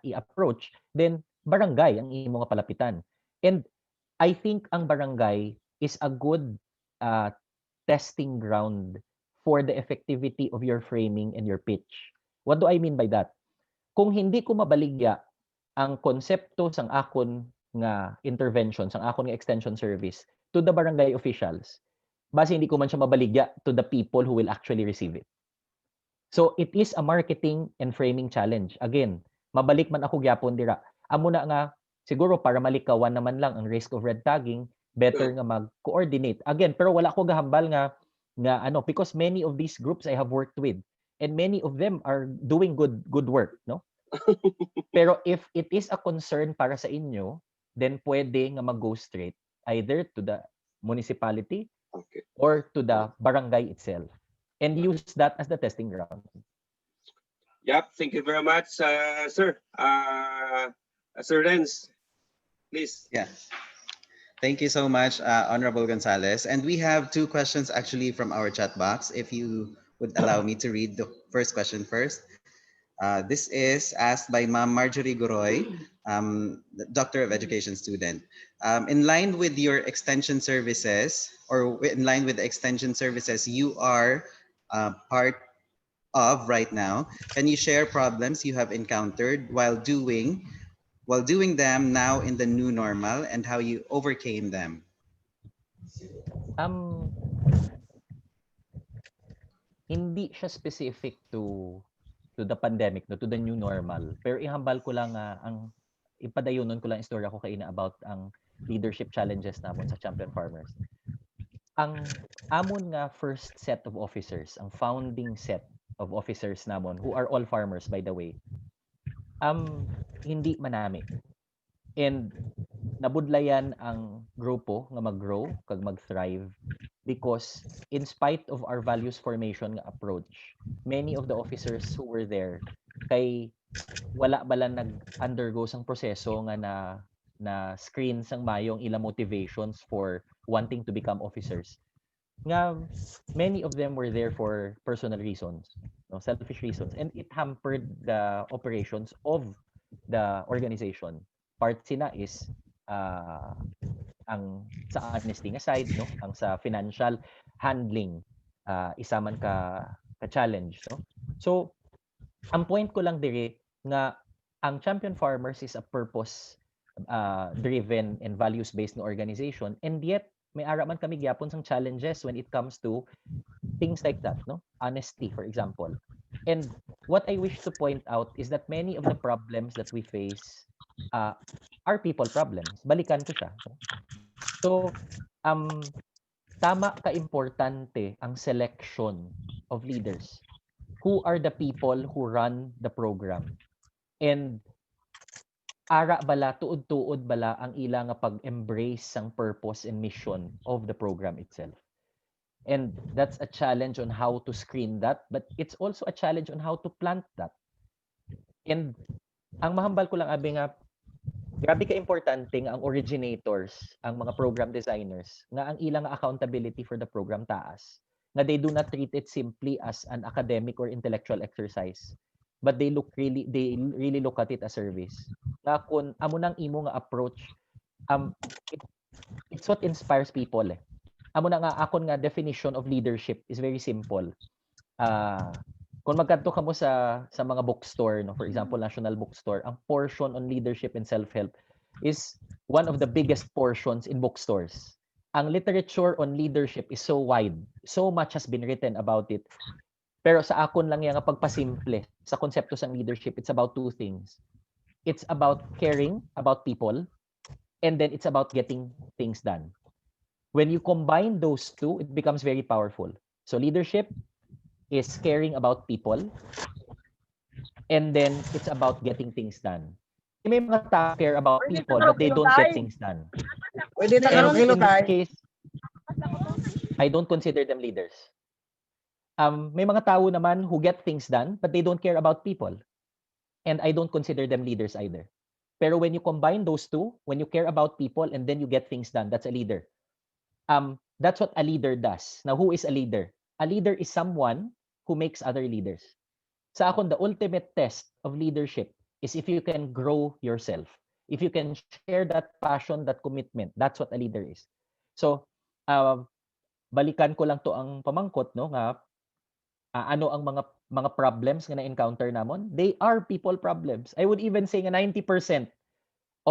i-approach, then barangay ang imo nga palapitan. And I think ang barangay is a good testing ground for the effectivity of your framing and your pitch. What do I mean by that? Kung hindi ko mabaligya ang konsepto sang akon nga intervention, sang akon nga extension service to the barangay officials, base hindi ko man siya mabaligya to the people who will actually receive it. So it is a marketing and framing challenge. Again, mabalik man ako gyapon dira. Amo na nga siguro para malikawan naman lang ang risk of red tagging, better nga mag-coordinate. Again, pero wala ko gahambal nga because many of these groups I have worked with and many of them are doing good work, no? Pero if it is a concern para sa inyo, then pwede nga mag-go straight either to the municipality or to the barangay itself and use that as the testing ground. Yep, thank you very much, sir. Sir Renz, please. Yeah. Thank you so much, Honorable Gonzalez. And we have two questions actually from our chat box. If you would allow me to read the first question first. This is asked by Ma'am Marjorie Goroy, the Doctor of Education student. In line with your extension services, or in line with the extension services you are part of right now, can you share problems you have encountered while doing them now in the new normal and how you overcame them? Hindi siya specific to the pandemic, no, to the new normal. Pero ihambal ko lang ang ipadayonon ko lang istorya ko kaina about ang leadership challenges namon sa Champion Farmers. Ang amon nga first set of officers, ang founding set of officers namon, who are all farmers by the way, hindi manami. And nabudlayan ang grupo nga mag-grow kag mag-thrive because in spite of our values formation nga approach, many of the officers who were there kay wala bala nag-undergo sang proseso nga na screen sang mayong ilang motivations for wanting to become officers. Nga many of them were there for personal reasons, no, selfish reasons, and it hampered the operations of the organization. Part sina is ang sa honesty nga side, no, ang sa financial handling isa man ka challenge, no. So ang point ko lang dire nga ang Champion Farmers is a purpose driven and values based na organization, and yet may ara man kami gyapon sang challenges when it comes to things like that, no, honesty for example. And what I wish to point out is that many of the problems that we face are people problems. Balikan ko siya. So, tama ka-importante ang selection of leaders. Who are the people who run the program? And ara bala, tuod-tuod bala ang ila nga pag-embrace ang purpose and mission of the program itself. And that's a challenge on how to screen that, but it's also a challenge on how to plant that. And ang mahambal ko lang abi nga, grabe ka-importante nga ang originators, ang mga program designers, nga ang ilang accountability for the program taas. Nga they do not treat it simply as an academic or intellectual exercise, but they really look at it as service. Nga kung amo nang imo nga approach um, it, it's what inspires people eh. Amo na nga, akon nga definition of leadership is very simple. Kung magkanto ka mo sa mga bookstore, no, for example, National Bookstore, ang portion on leadership and self-help is one of the biggest portions in bookstores. Ang literature on leadership is so wide. So much has been written about it. Pero sa akon lang yung pagpasimple sa konsepto ng leadership, it's about two things. It's about caring about people, and then it's about getting things done. When you combine those two, it becomes very powerful. So leadership is caring about people, and then it's about getting things done. May mga tao care about people, but they don't get things done. Pwede na And in kilo this tayo. case, I don't consider them leaders. May mga tao naman who get things done, but they don't care about people. And I don't consider them leaders either. Pero when you combine those two, when you care about people and then you get things done, that's a leader. That's what a leader does. Now, who is a leader? A leader is someone who makes other leaders. Sa akon, the ultimate test of leadership is if you can grow yourself. If you can share that passion, that commitment, that's what a leader is. So, balikan ko lang to ang pamangkot, no, nga ano ang mga problems nga na-encounter namon? They are people problems. I would even say nga 90%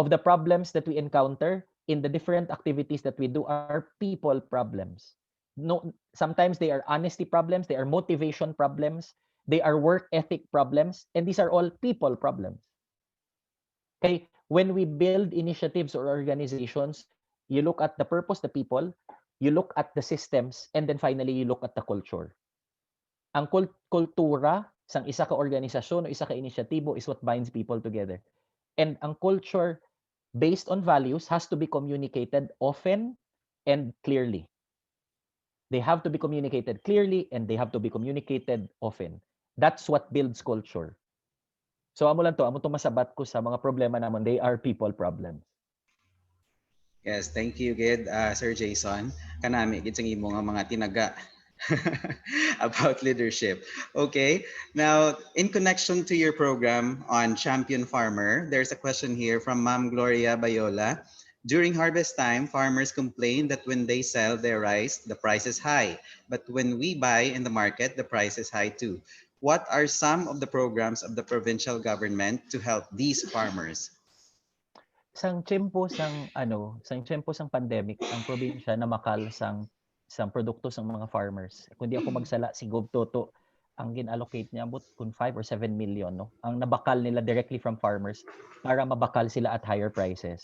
of the problems that we encounter in the different activities that we do are people problems. No, sometimes they are honesty problems, they are motivation problems, they are work ethic problems, and these are all people problems. Okay, when we build initiatives or organizations, you look at the purpose, the people, you look at the systems, and then finally you look at the culture. Ang kultura sang isa ka organisasyon o isa ka inisyatibo is what binds people together. And ang culture based on values has to be communicated often and clearly. They have to be communicated clearly and they have to be communicated often. That's what builds culture. So amo lang to, amo to masabat ko sa mga problema namon, they are people problems. Yes, thank you, Gid, Sir Jason. Kanami, gid sang imo nga mga tinaga about leadership. Okay, now in connection to your program on Champion Farmer, there's a question here from Ma'am Gloria Bayola. During harvest time, farmers complain that when they sell their rice, the price is high. But when we buy in the market, the price is high too. What are some of the programs of the provincial government to help these farmers? Sang tiyempo sang pandemic, ang probinsya namakal sang produkto sang mga farmers. Kung di ako magsala, si Gov Toto ang gin-allocate niya about kung 5 or 7 million, no? Ang nabakal nila directly from farmers para mabakal sila at higher prices.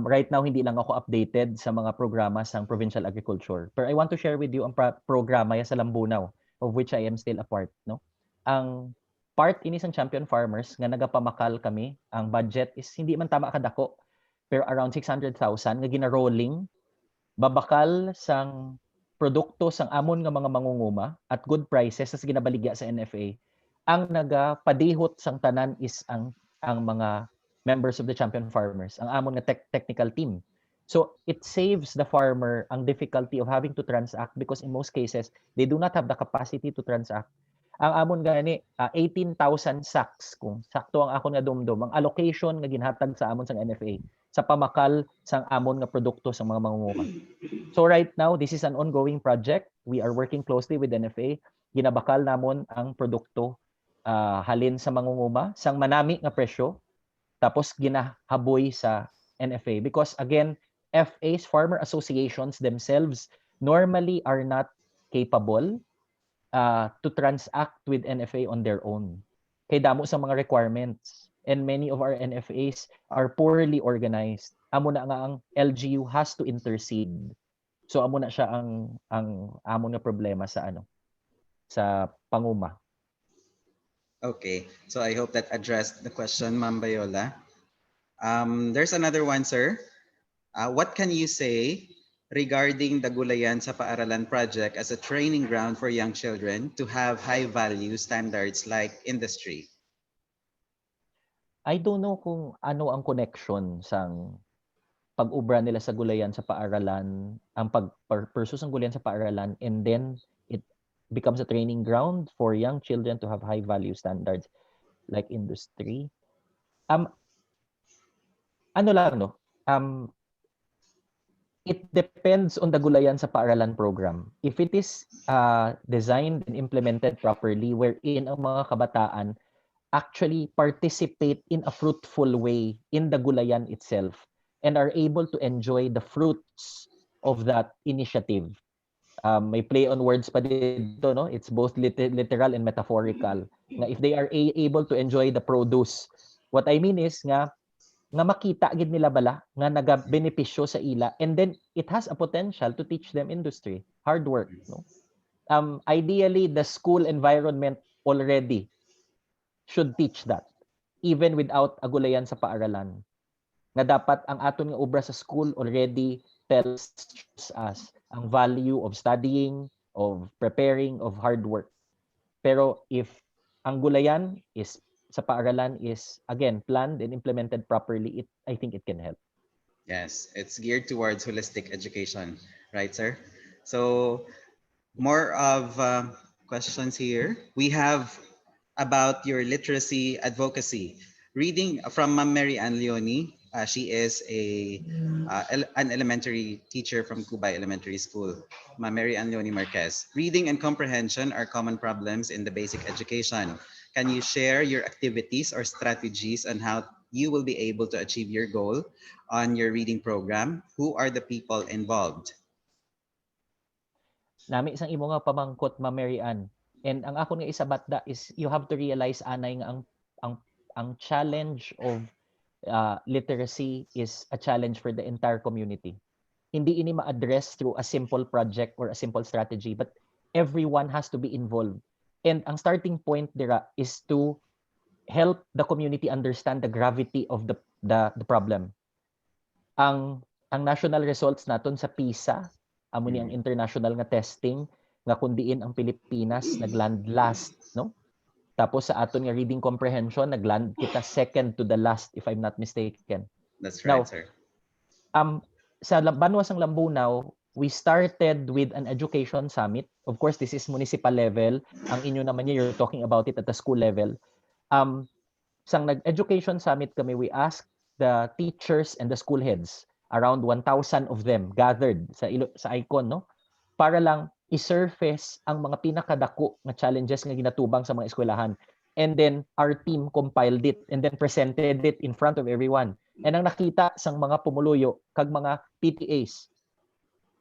Right now, hindi lang ako updated sa mga programa sang provincial agriculture. Pero I want to share with you ang programa sa Lambunaw, of which I am still a part, no? Ang part ini sang Champion Farmers nga nagapamakal kami, ang budget is hindi man tama kadako, pero around 600,000 nga gina-rolling babakal sang produkto sang amon nga mga mangunguma at good prices sa ginabaligya sa NFA. Ang nagapadihot sang tanan is ang mga members of the Champion Farmers, ang amon nga technical team. So it saves the farmer ang difficulty of having to transact because in most cases they do not have the capacity to transact. Ang amon gani 18,000 sacks kung sakto ang akon nga dumdum ang allocation nga ginhatag sa amon sang NFA sa pamakal sang amon nga produkto sa mga mangunguma. So right now, this is an ongoing project. We are working closely with NFA. Ginabakal namon ang produkto halin sa mangunguma sang manami nga presyo tapos ginahaboy sa NFA because again, FAs, farmer associations themselves normally are not capable to transact with NFA on their own. Kay damo sa mga requirements. And many of our NFAs are poorly organized. Amo na nga ang LGU has to intercede. So amo na siya ang amo na problema sa sa panguma. Okay, so I hope that addressed the question, Ma'am Bayola. There's another one, sir. What can you say regarding the Gulayan sa Paaralan project as a training ground for young children to have high value standards like industry? I don't know kung ano ang connection sang pag-ubra nila sa Gulayan sa Paaralan, ang pag-pursue sang Gulayan sa Paaralan, and then it becomes a training ground for young children to have high value standards like industry. Ano lang, no? Um, it depends on the gulayan sa paaralan program. If it is designed and implemented properly, wherein ang mga kabataan actually participate in a fruitful way in the gulayan itself and are able to enjoy the fruits of that initiative. May play on words pa dito, no? It's both literal and metaphorical. Nga if they are able to enjoy the produce, what I mean is nga makita gid nila bala nga naga-benepisyo sa ila, and then it has a potential to teach them industry, hard work, no? Ideally the school environment already should teach that even without agulayan sa paaralan. Nga dapat ang aton nga obra sa school already tells us ang value of studying, of preparing, of hard work. Pero if ang gulayan is sa paaralan is again planned and implemented properly, I think it can help. Yes, it's geared towards holistic education, right, sir? So more of questions here. We have about your literacy advocacy. Reading from Ma'am Mary Ann Leone. She is an elementary teacher from Cubay Elementary School. Ma'am Mary Ann Leone Marquez. Reading and comprehension are common problems in the basic education. Can you share your activities or strategies on how you will be able to achieve your goal on your reading program? Who are the people involved? Nami isang imo nga pamangkot, Ma'am Mary Ann. And ang ako nga isabatda is you have to realize anay nga ang challenge of literacy is a challenge for the entire community. Hindi ini ma-address through a simple project or a simple strategy, but everyone has to be involved. And ang starting point dira is to help the community understand the gravity of the problem. Ang national results naton sa PISA, amo ni ang international nga testing nga kundiin ang Pilipinas nagland last, no? Tapos sa aton nga reading comprehension nagland kita second to the last if I'm not mistaken. That's right, now, sir. Sa Banwas ng Lambunaw, we started with an education summit. Of course, this is municipal level. Ang inyo naman niya, you're talking about it at the school level. Sa nag-education summit kami, we asked the teachers and the school heads, around 1,000 of them gathered sa ICON, no? Para lang i-surface ang mga pinakadako na challenges nga ginatubang sa mga eskwelahan. And then our team compiled it and then presented it in front of everyone. And ang nakita sang mga pumuluyo kag mga PTAs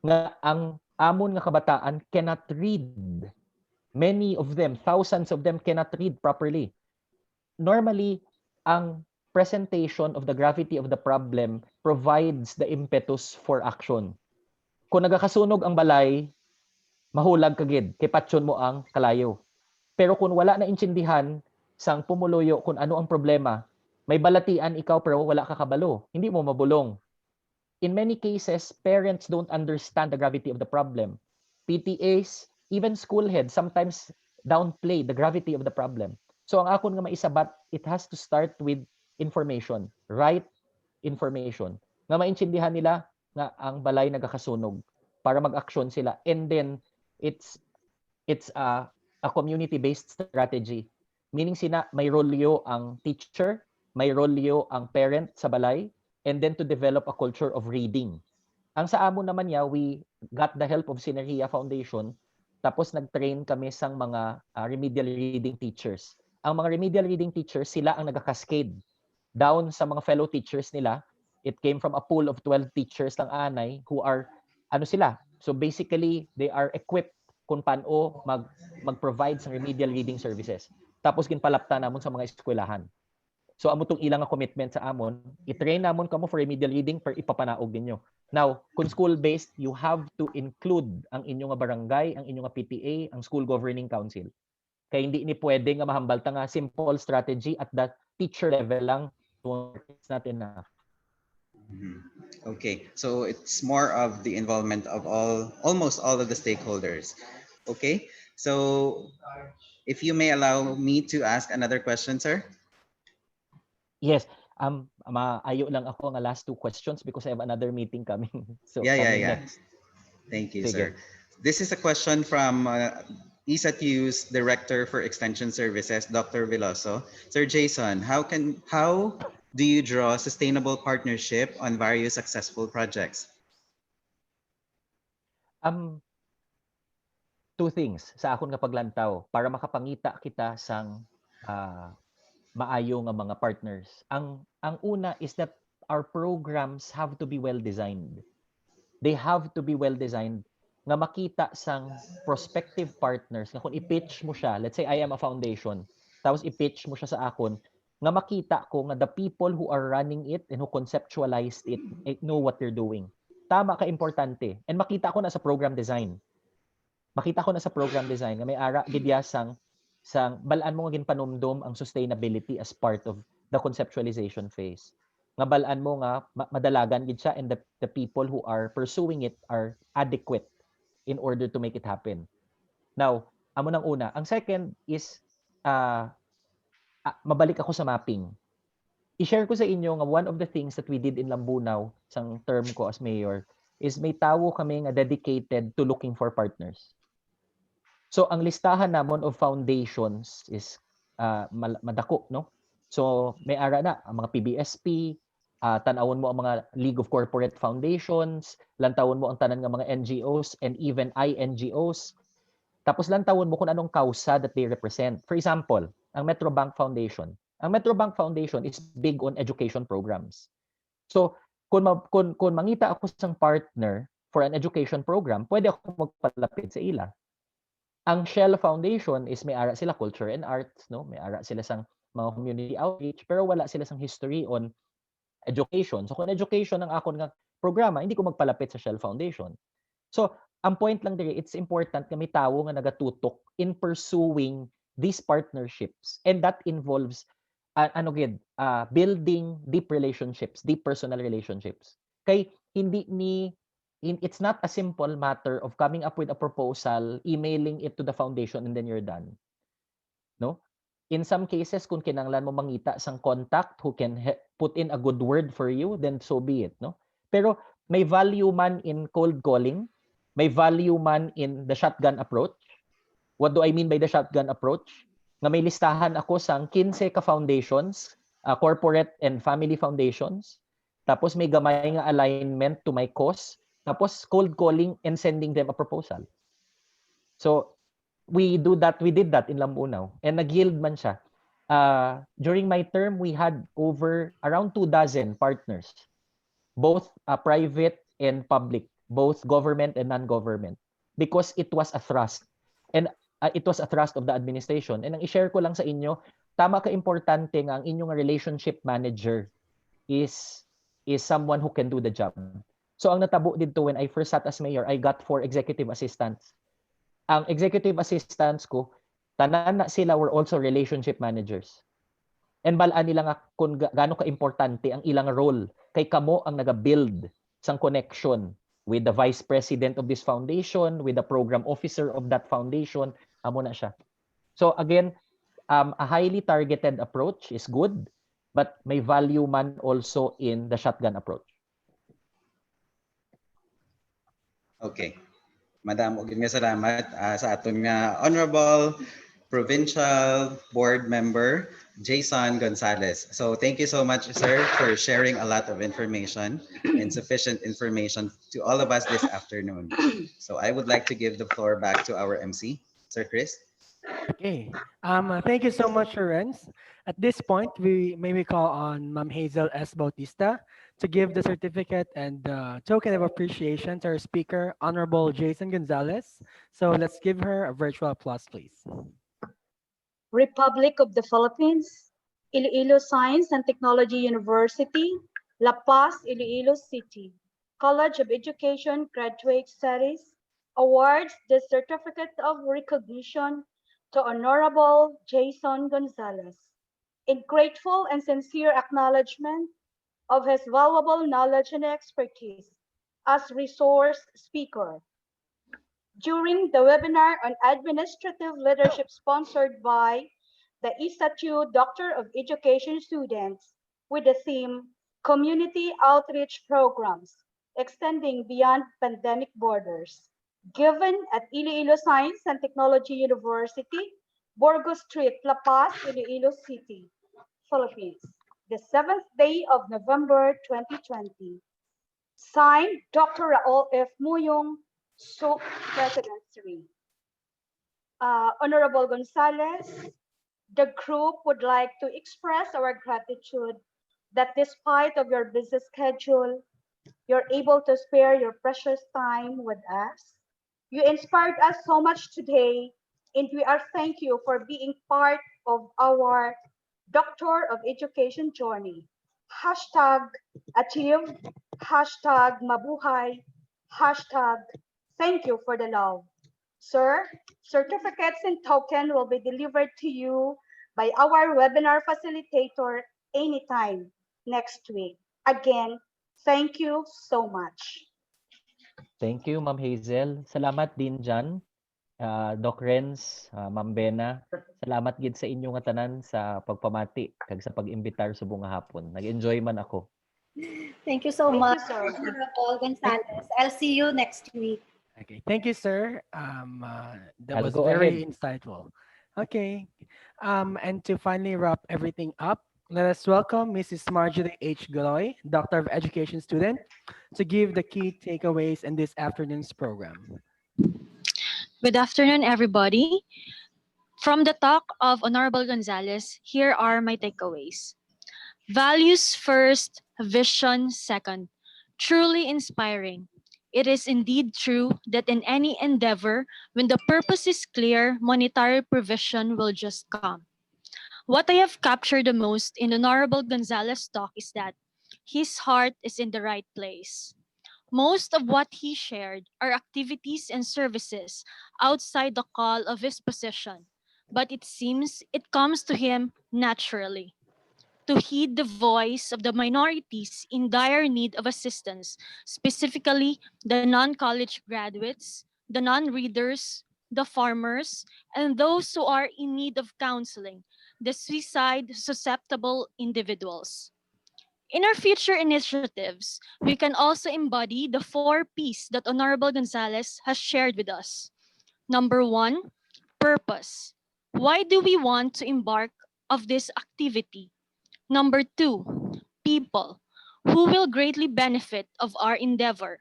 nga ang amon nga kabataan cannot read. Many of them, thousands of them cannot read properly. Normally, ang presentation of the gravity of the problem provides the impetus for action. Kung nagakasunog ang balay, mahulag kagid, kay patyon mo ang kalayo. Pero kung wala na intindihan sang pumuluyo kung ano ang problema, may balatian ikaw pero wala ka kabalo, hindi mo mabulong. In many cases, parents don't understand the gravity of the problem. PTAs, even school heads sometimes downplay the gravity of the problem. So ang akon nga maisabat, it has to start with information, right information. Nga maintindihan nila nga ang balay nagakasunog para mag-action sila. And then it's a community-based strategy. Meaning may role yo ang teacher, may role yo ang parent sa balay, and then to develop a culture of reading. Ang sa amo naman niya, we got the help of Synergia Foundation, tapos nag-train kami sang mga remedial reading teachers. Ang mga remedial reading teachers, sila ang nag-cascade down sa mga fellow teachers nila. It came from a pool of 12 teachers lang anay who are, so basically, they are equipped kung paano mag-provide sa remedial reading services. Tapos ginpalapta namon sa mga eskwelahan. So amo tong ilang commitment sa amon, i-train namon kamo for remedial reading per ipapanaog ninyo. Now, kung school-based, you have to include ang inyong barangay, ang inyong PTA, ang school governing council. Kaya hindi ni pwede nga mahambalta nga simple strategy at the teacher level lang. It's not enough. Okay, so it's more of the involvement of almost all of the stakeholders. Okay, so if you may allow me to ask another question, sir. Yes, maayo lang ako nga last two questions because I have another meeting coming. So Yeah. next. Thank you, Sige. sir. This is a question from ESATU's Director for Extension Services, Dr. Veloso. Sir Jason, how do you draw sustainable partnership on various successful projects? Two things sa akon nga paglantaw para makapangita kita sang maayo nga mga partners. Ang una is that our programs have to be well designed. They have to be well designed nga makita sang prospective partners nga kung i-pitch mo siya, let's say I am a foundation, tapos i-pitch mo siya sa akon, nga makita ko nga the people who are running it and who conceptualized it know what they're doing. Tama ka importante. And makita ko na sa program design. Makita ko na sa program design nga may ara gidya sang balaan mo nga ginpanumdom ang sustainability as part of the conceptualization phase. Nga balaan mo nga madalagan gid siya and the people who are pursuing it are adequate in order to make it happen. Now, amo nang una. Ang second is mabalik ako sa mapping. I-share ko sa inyo nga one of the things that we did in Lambunaw sang term ko as mayor is may tawo kami nga dedicated to looking for partners. So ang listahan namon of foundations is madako, no? So may ara na ang mga PBSP, tanawon mo ang mga League of Corporate Foundations, lantawon mo ang tanan nga mga NGOs and even INGOs. Tapos lantawon mo kung anong kausa that they represent. For example, ang Metrobank Foundation. Ang Metrobank Foundation is big on education programs. So kung mangita ako sang partner for an education program, pwede ako magpalapit sa ila. Ang Shell Foundation is may ara sila culture and arts, no? May ara sila sang mga community outreach, pero wala sila sang history on education. So kung education ang akon nga programa, hindi ko magpalapit sa Shell Foundation. So ang point lang diri, it's important nga may tawo nga nagatutok in pursuing these partnerships, and that involves building deep relationships, deep personal relationships. Kay it's not a simple matter of coming up with a proposal, emailing it to the foundation, and then you're done. No? In some cases, kung kinanglan mo mangita sang contact who can put in a good word for you, then so be it. No? Pero may value man in cold calling, may value man in the shotgun approach. What do I mean by the shotgun approach? Nga may listahan ako sang 15 ka foundations, corporate and family foundations. Tapos may gamay nga alignment to my cause. Tapos cold calling and sending them a proposal. So we did that in Lambunaw and nag-yield man siya. During my term, we had around 24 partners, both private and public, both government and non-government, because it was a thrust. And it was a thrust of the administration. And ang i-share ko lang sa inyo, tama ka importante nga ang inyong relationship manager is someone who can do the job. So ang natabo dito when I first sat as mayor, I got 4 executive assistants. Ang executive assistants ko, tanan na sila were also relationship managers. And balaan nila nga kung gaano ka-importante ang ilang role kay kamo ang naga-build sang connection with the vice president of this foundation, with the program officer of that foundation, amo na siya. So again, a highly targeted approach is good, but may value man also in the shotgun approach. Okay. Madam, ug nga salamat sa aton nga Honorable Provincial Board Member, Jason Gonzalez. So thank you so much, sir, for sharing a lot of information and sufficient information to all of us this afternoon. So I would like to give the floor back to our MC, Sir Chris. Okay. Thank you so much, Renz. At this point, we call on Ma'am Hazel S. Bautista to give the certificate and token of appreciation to our speaker, Honorable Jason Gonzalez. So let's give her a virtual applause, please. Republic of the Philippines, Iloilo Science and Technology University, La Paz, Iloilo City, College of Education Graduate Studies, awards the Certificate of Recognition to Honorable Jason Gonzalez in grateful and sincere acknowledgement of his valuable knowledge and expertise as resource speaker. During the webinar on administrative leadership sponsored by the ISATU Doctor of Education students with the theme Community Outreach Programs Extending Beyond Pandemic Borders, given at Iloilo Science and Technology University, Burgos Street, La Paz, Iloilo City, Philippines. the 7th day of November 2020. Signed, Dr. Raul F. Muyong, SUC President 3. Honorable Gonzalez, the group would like to express our gratitude that despite of your busy schedule, you're able to spare your precious time with us. You inspired us so much today, and we are thank you for being part of our Doctor of Education journey. Hashtag achieve, hashtag mabuhay, hashtag thank you for the love. Sir, certificates and token will be delivered to you by our webinar facilitator anytime next week. Again, thank you so much. Thank you, Ma'am Hazel. Salamat din dyan. Doc Renz, Ma'am Bena, salamat gid sa inyong tanan sa pagpamati kag sa pag-imbitar sa bunga hapon. Nag-enjoy man ako. Thank you so Thank you, much, sir. Honorable Gonzalez. I'll see you next week. Okay, thank you, sir. That I'll was go very ahead. insightful. Okay, and to finally wrap everything up, let us welcome Mrs. Marjorie H. Galoy, Doctor of Education student, to give the key takeaways in this afternoon's program. Good afternoon, everybody. From the talk of Honorable Gonzalez, here are my takeaways. Values first, vision second. Truly inspiring. It is indeed true that in any endeavor, when the purpose is clear, monetary provision will just come. What I have captured the most in Honorable Gonzalez's talk is that his heart is in the right place. Most of what he shared are activities and services outside the call of his position, but it seems it comes to him naturally. To heed the voice of the minorities in dire need of assistance, specifically the non-college graduates, the non-readers, the farmers, and those who are in need of counseling, the suicide-susceptible individuals. In our future initiatives, we can also embody the 4 Ps that Honorable Gonzalez has shared with us. Number 1, purpose. Why do we want to embark of this activity? Number 2, people. Who will greatly benefit of our endeavor?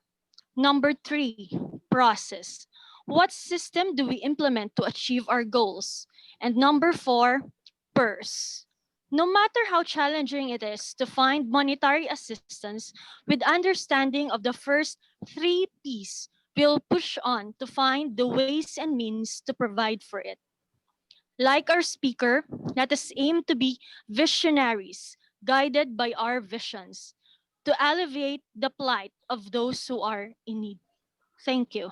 Number 3, process. What system do we implement to achieve our goals? And number 4, purse. No matter how challenging it is to find monetary assistance, with understanding of the first 3 Ps, we'll push on to find the ways and means to provide for it. Like our speaker, let us aim to be visionaries, guided by our visions, to alleviate the plight of those who are in need. Thank you.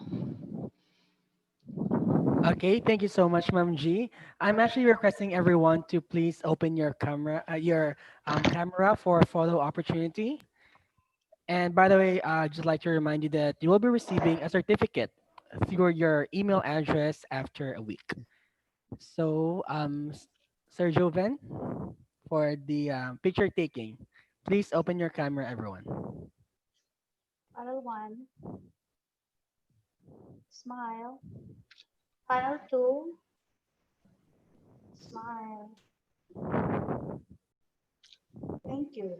Okay, thank you so much, Ma'am G. I'm actually requesting everyone to please open your camera for a photo opportunity. And by the way, I'd just like to remind you that you will be receiving a certificate through your email address after a week. So, Sir Joven, for the picture taking, please open your camera, everyone. Panel 1. Smile. Panel 2. Smile. Thank you.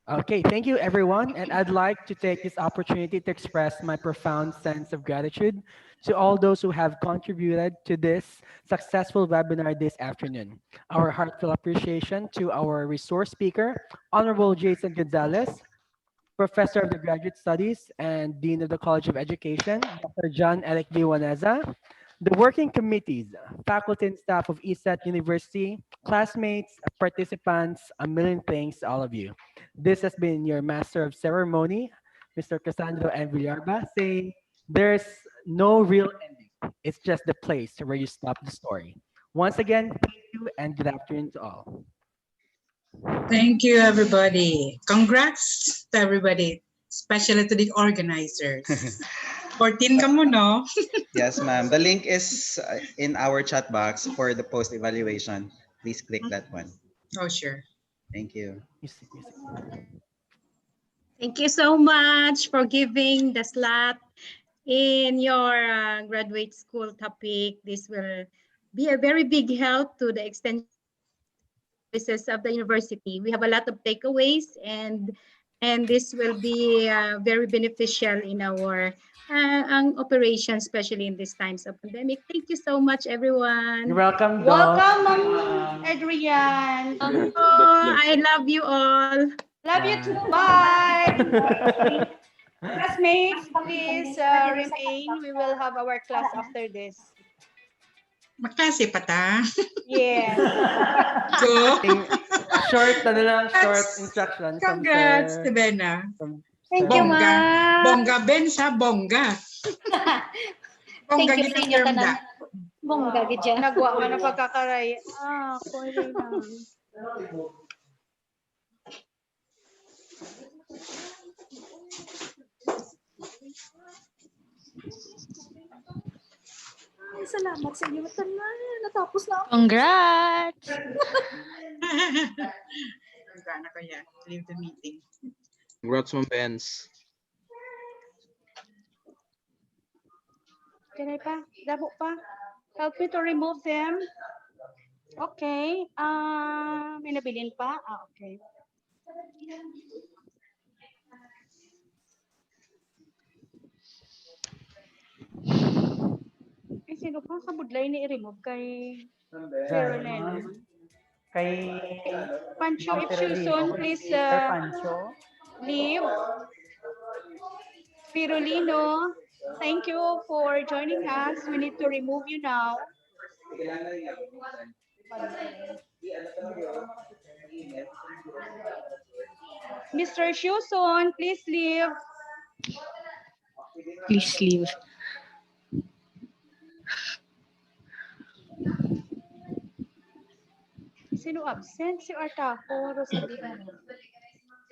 Okay, thank you, everyone. And I'd like to take this opportunity to express my profound sense of gratitude to all those who have contributed to this successful webinar this afternoon. Our heartfelt appreciation to our resource speaker, Honorable Jason Gonzalez, Professor of the Graduate Studies and Dean of the College of Education, Dr. John Eric Viwaneza, the working committees, faculty and staff of ESET University, classmates, participants, a million thanks to all of you. This has been your Master of Ceremony, Mr. Cassandro and Villarba, saying there's no real ending. It's just the place where you stop the story. Once again, thank you and good afternoon to all. Thank you, everybody. Congrats to everybody, especially to the organizers. 14 ka mo, no? Yes, ma'am. The link is in our chat box for the post evaluation. Please click that one. Oh, sure. Thank you. Music. Thank you so much for giving the slot in your graduate school topic. This will be a very big help to the extension services of the university. We have a lot of takeaways, and this will be very beneficial in our operation, especially in these times of pandemic. Thank you so much, everyone. You're welcome, Doc. Welcome, Ma'am Adrian. Oh, I love you all. Love you too. Bye. Classmates, please remain. We will have our class after this. Maklase pa ta. Yes. Go. Short instructions. from Congrats, Sir- Bena. Thank you, Bongga. ma'am. Bongga Ben siya, bongga. Bongga Thank you sa inyo, gina-term tanan. da. Bongga, gidya. Nagwa ka na pagkakaray. Kuya lang. Ay, salamat sa inyo, tanan. Natapos na ako. Congrats! Bongga na kaya. Leave the meeting. Congrats, Ma'am Benz. Can I pa? Dabo pa? Help me to remove them. Okay. May nabilin pa? Okay. Sino pa sa budlay ni i-remove kay Caroline? Kay Pancho, if Sir you soon, please Pancho. leave. Pirulino, thank you for joining us. We need to remove you now. Mr. Shuson, please leave. Please leave. Sino absent? Si Artaco, Rosalina.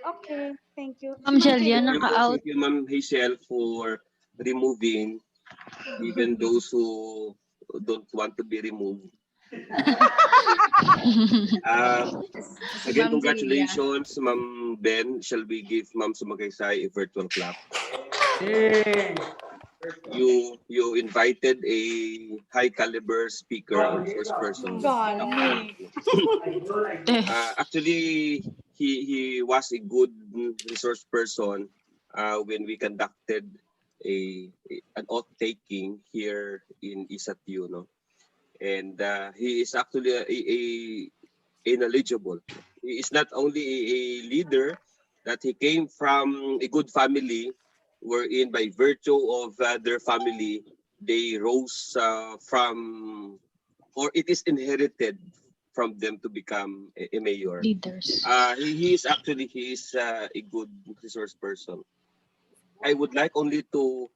Okay, thank you. Ma'am Jelia, naka-out. Thank you, Ma'am Hazel, for removing even those who don't want to be removed. Again, congratulations, Ma'am Ben. Shall we give Ma'am Sumagaysay a virtual clap? You invited a high caliber speaker and first person. Actually, he was a good resource person when we conducted an oath taking here in Isatio, no? And he is actually a knowledgeable. He is not only a leader, that he came from a good family, wherein by virtue of their family, they rose from, or it is inherited from them to become a mayor. Leaders. He is a good resource person. I would like only to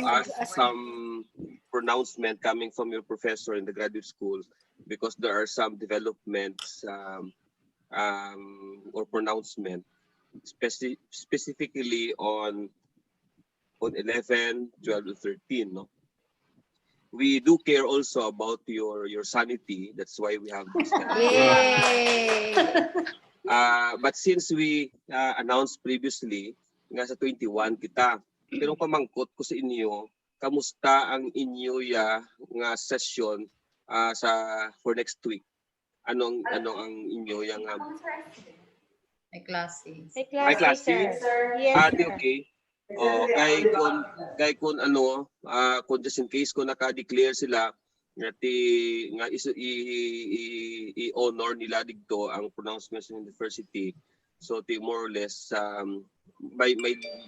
ask some pronouncement coming from your professor in the graduate school, because there are some developments or pronouncement specifically on 11, 12, and 13. No? We do care also about your sanity. That's why we have this. But since we announced previously, nga sa 21 kita, pero pamangkot ko sa inyo, kamusta ang inyo nga session for next week? Ano ang inyo yang May classes. May classes? Yes, okay. Kay kun kung just in case kung naka-declare sila nga i-honor nila dito ang pronouncements ng university, so more or less may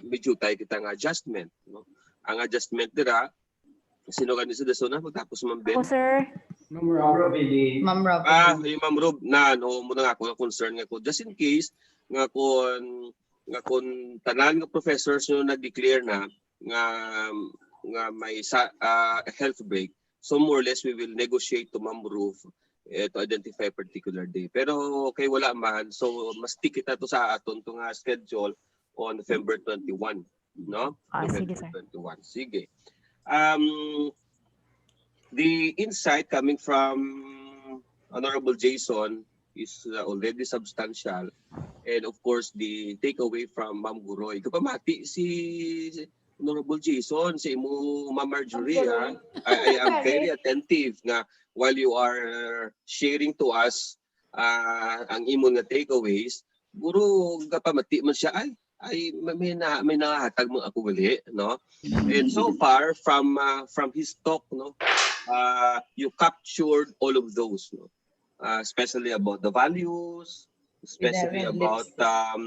medyo tayo kita nga adjustment, no? Ang adjustment dira sino kanisa da na pagtapos Ma'am Ben? Sir. Ma'am Rob. Yung Ma'am Rob na muna nga ako concern nga ko just in case nga kung tanan nga professors no nag-declare na nga may health break, so more or less we will negotiate to Ma'am Ruth to identify a particular day. Pero okay wala man, so mas stick kita to sa aton to nga schedule on November 21, no? November 21. Sige. The insight coming from Honorable Jason is already substantial, and of course the takeaway from Ma'am Guroy. Kapamati si Honorable Jason, si mo Ma'am Marjorie, I am very attentive na while you are sharing to us ang imong nga takeaways, guro gapamati man siya ay may nahatag mo ako gali, no? And so far from his talk, no, you captured all of those, no? Especially about the values, especially about the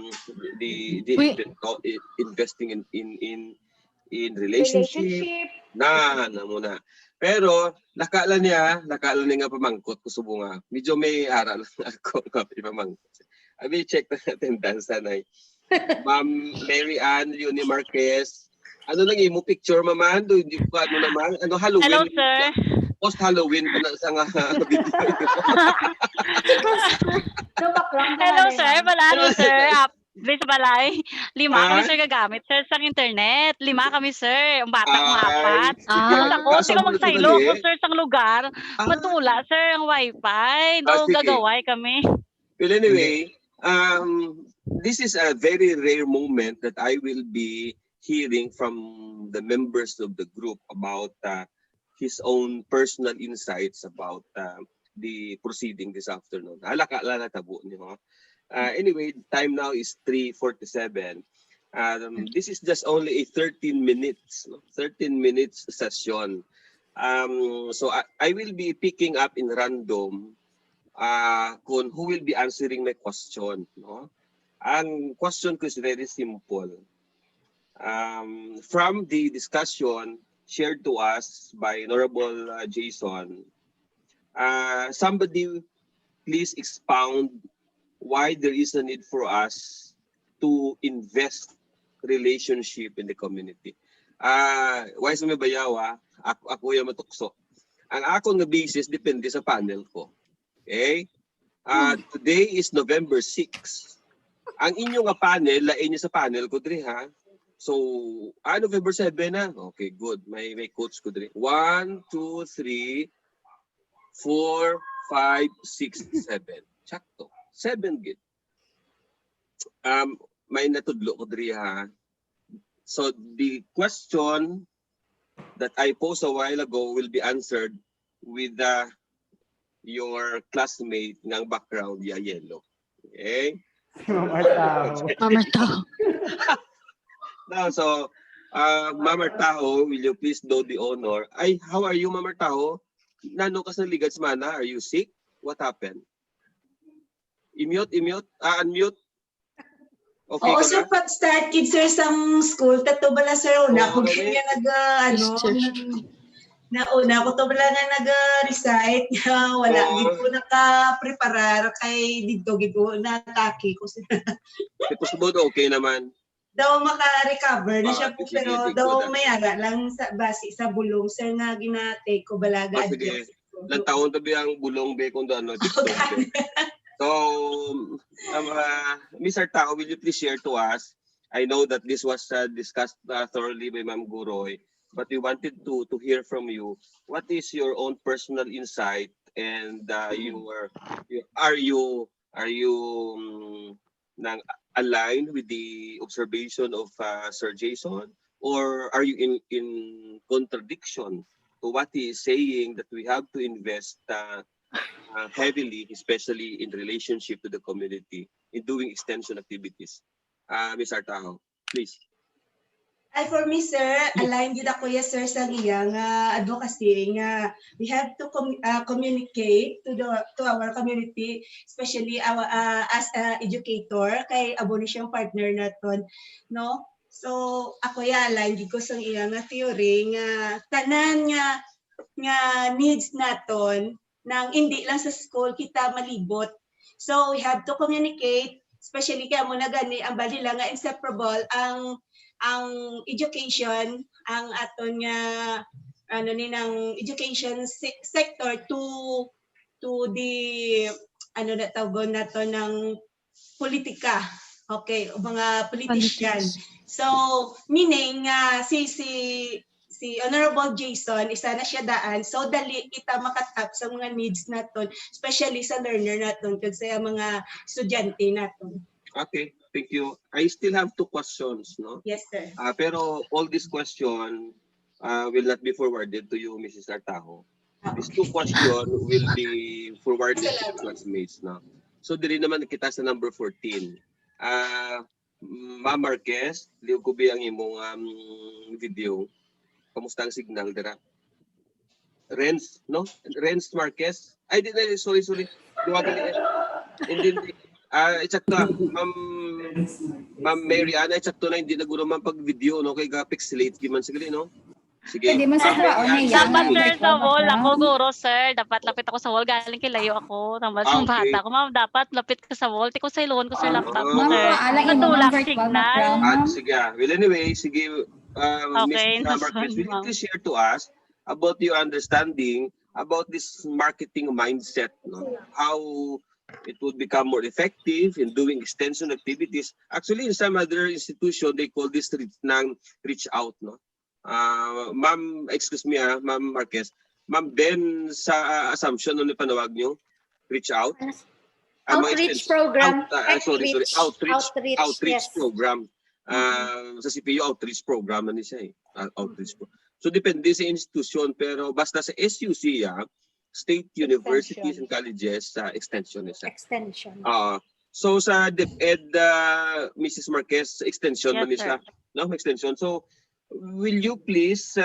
investing in relationship. Na muna. Pero nakala niya nga pamangkot ko subunga. Medyo may aral ako nga pamangkot. Abi check na attendance sanay. Ma'am Mary Ann Leonie Marquez. Ano nang imo picture maman? Do hindi ko ano naman? Ano Halloween? Hello sir. Post Halloween pa na sa nga video. Hello sir, balalo sir. Bis balay. 5 kami sir gagamit sir sa internet. 5 kami sir. Ang bata ko 4. Ako sila magsaylo ko sir sa lugar. Matula sir ang wifi. Do gagaway kami. Well anyway, this is a very rare moment that I will be hearing from the members of the group about his own personal insights about the proceeding this afternoon. Tabo niyo. Anyway, time now is 3:47. This is just only a 13 minutes session. So I will be picking up in random who will be answering my question. No? Ang question ko is very simple. From the discussion shared to us by Honorable Jason, somebody please expound why there is a need for us to invest relationship in the community. Why sa may bayawa, ako yung matukso. Ang ako nga basis depende sa panel ko. Okay? Today is November 6. Ang inyong nga panel, lain niyo sa panel ko diri ha. So, November 7 na. Okay, good. May coach ko diri. 1, 2, 3, 4, 5, 6, 7. Sakto. 7 gid. May natudlo ko diri ha. So, the question that I posed a while ago will be answered with your classmate ng background, yellow. Okay? Mamartaho. Now, so, Mamartaho, will you please do the honor? How are you, Mamartaho? Nano ka sa ligats mana? Are you sick? What happened? Unmute? Okay, oo, sir, pag-start kids sir sa school, tato bala sir, una ko ganyan nauna ko to bala nga nag-recite, wala, di ko naka-preparar kay dito natake ko sir. Tapos mo okay naman? Daw maka-recover na siya po, pero daw mayara lang sa base sa bulong sir nga ginatake ko balaga. Sige, lang taon tabi ang bulong be kung ano, TikTok. So, Mr. Tao, will you please share to us? I know that this was discussed thoroughly by Ma'am Guroy, but we wanted to hear from you. What is your own personal insight, and are you aligned with the observation of Sir Jason, or are you in contradiction to what he is saying that we have to invest heavily, especially in relationship to the community, in doing extension activities? Ms. Artaho, please. For me, sir, aligned with ako sir sa iyang advocacy nga we have to communicate to our community, especially as educator kay abo ni siyang partner naton, no? So ako aligned ko sa iyang theory nga tanan nga needs naton nang hindi lang sa school kita malibot. So we have to communicate, especially kaya mo na gani ang bali lang nga inseparable ang education, ang aton nga ng education sector to the na tawgon nato ng politika. Okay, mga politician. So meaning si Honorable Jason, isa na siya daan, so dali kita makatap sa mga needs naton, especially sa learner naton, kag sa mga estudyante naton. Okay, thank you. I still have 2 questions, no? Yes, sir. Pero all this question will not be forwarded to you, Mrs. Artaho. These two questions will be forwarded to the classmates. No? So, dili naman kita sa number 14. Ma'am Marquez, liw ko ba ang imong video? Kamusta ang signal dira? Renz, no? Renz Marquez? Ay, di na, sorry. Duwagan ni hindi, eksakto, Ma'am Mary Anna, eksakto na, hindi naguro man pag-video, no? Kaya pixelate, giman sigli, no? Sige. Hindi man sa dapat sir sa wall ako guro sir. Dapat lapit ako sa wall. Galing kilayo ako. Tambal sa bata ko. Ma'am, dapat lapit ka sa wall. Tiko sa ilon ko sa laptop mo sir. Matulak signal. Sige. Well, anyway, sige. Okay. Ms. Marquez, will you please share to us about your understanding about this marketing mindset, no? How it would become more effective in doing extension activities. Actually, in some other institution, they call this reach out, no? Ma'am, excuse me, Ma'am Marquez. Ma'am, Ben, sa assumption, ano panawag nyo? Reach out? Outreach program. Sorry. Outreach yes. program. Sa CPU, outreach program na siya eh. Outreach program. So, depende sa institution, pero basta sa SUC, State Universities and Colleges, extension is Extension. So, sa DepEd, Mrs. Marquez, extension man siya. No, extension. So, will you please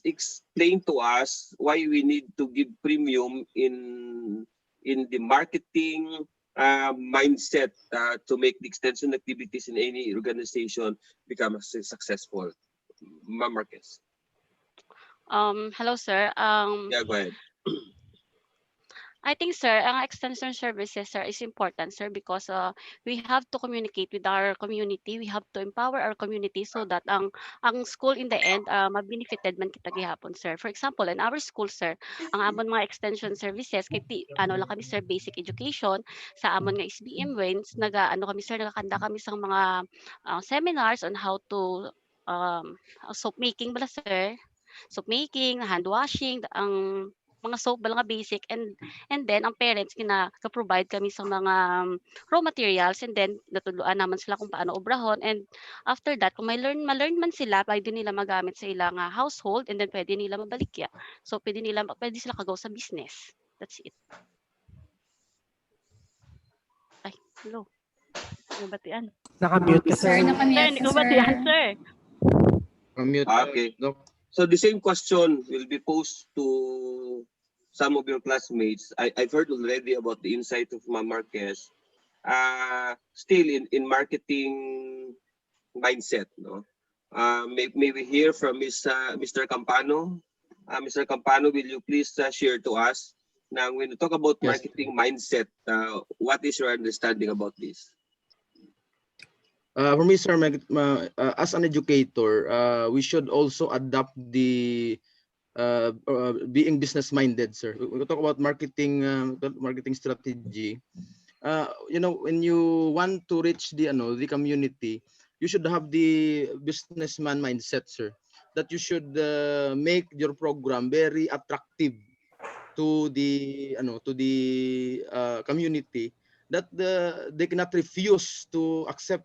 explain to us why we need to give premium in the marketing mindset to make the extension activities in any organization become successful? Ma'am Marquez. Hello sir. Yeah, go ahead. I think sir, ang extension services sir is important sir because we have to communicate with our community. We have to empower our community so that ang school in the end ma-benefited man kita gihapon sir. For example, in our school sir, ang amon mga extension services kay lang kami sir basic education sa amon nga SBM wins kami sir nagakanda kami sa mga seminars on how to soap making bala sir. Soap making, hand washing, ang mga soap bala nga basic and then ang parents ka-provide kami sa mga raw materials and then natuluan naman sila kung paano obrahon and after that kung ma-learn man sila pwede nila magamit sa ilang household and then pwede nila mabalikya. So pwede sila kagaw sa business. That's it. Ay, hello. Nabatian. Naka-mute ka sir. Hindi ko batian sir. Mute. Okay. So the same question will be posed to some of your classmates. I've heard already about the insight of Ma'am Marquez. Still in marketing mindset, no? May we hear from Mr. Campano? Mr. Campano, will you please share to us now when you talk about marketing mindset? What is your understanding about this? For me, sir, as an educator, we should also adopt the being business-minded, sir. We talk about marketing strategy. When you want to reach the community, you should have the businessman mindset, sir. That you should make your program very attractive to the community. That they cannot refuse to accept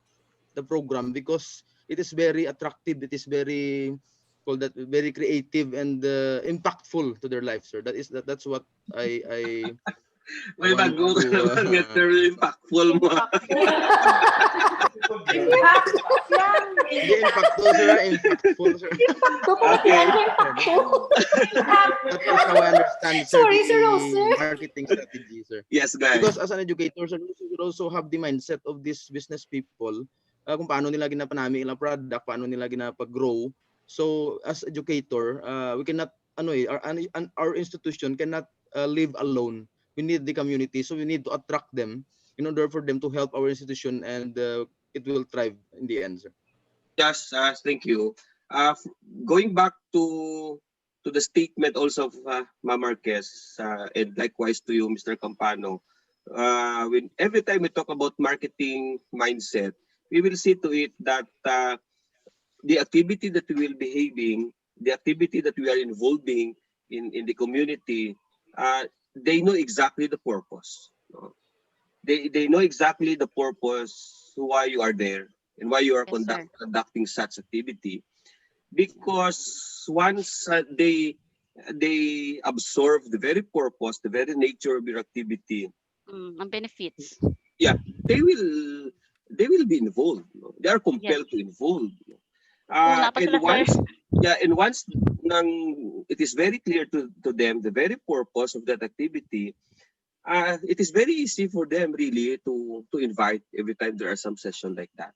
the program because it is very attractive. It is very very creative and impactful to their life, sir. That's what I May bago ka naman nga impactful mo. Impactful, sir. Okay. That's how I understand, sir, the marketing strategy, sir. Yes, guys. Because as an educator, sir, we should also have the mindset of these business people kung paano nila ginapanami ilang product, paano nila ginapag-grow. So as educator, we cannot our institution cannot live alone. We need the community, so we need to attract them in order for them to help our institution, and it will thrive in the end, sir. Yes, thank you. Going back to the statement also of Ma'am Marquez, and likewise to you, Mr. Campano, when every time we talk about marketing mindset, we will see to it that the activity that we will be having, the activity that we are involving in the community, they know exactly the purpose. No? They know exactly the purpose why you are there and why you are conducting such activity. Because once they they absorb the very purpose, the very nature of your activity, Ang benefits. yeah, they will be involved. No? They are compelled to involve. No? Una pa And sila, once, sir. yeah, and once it is very clear to them the very purpose of that activity, it is very easy for them really to invite every time there are some session like that.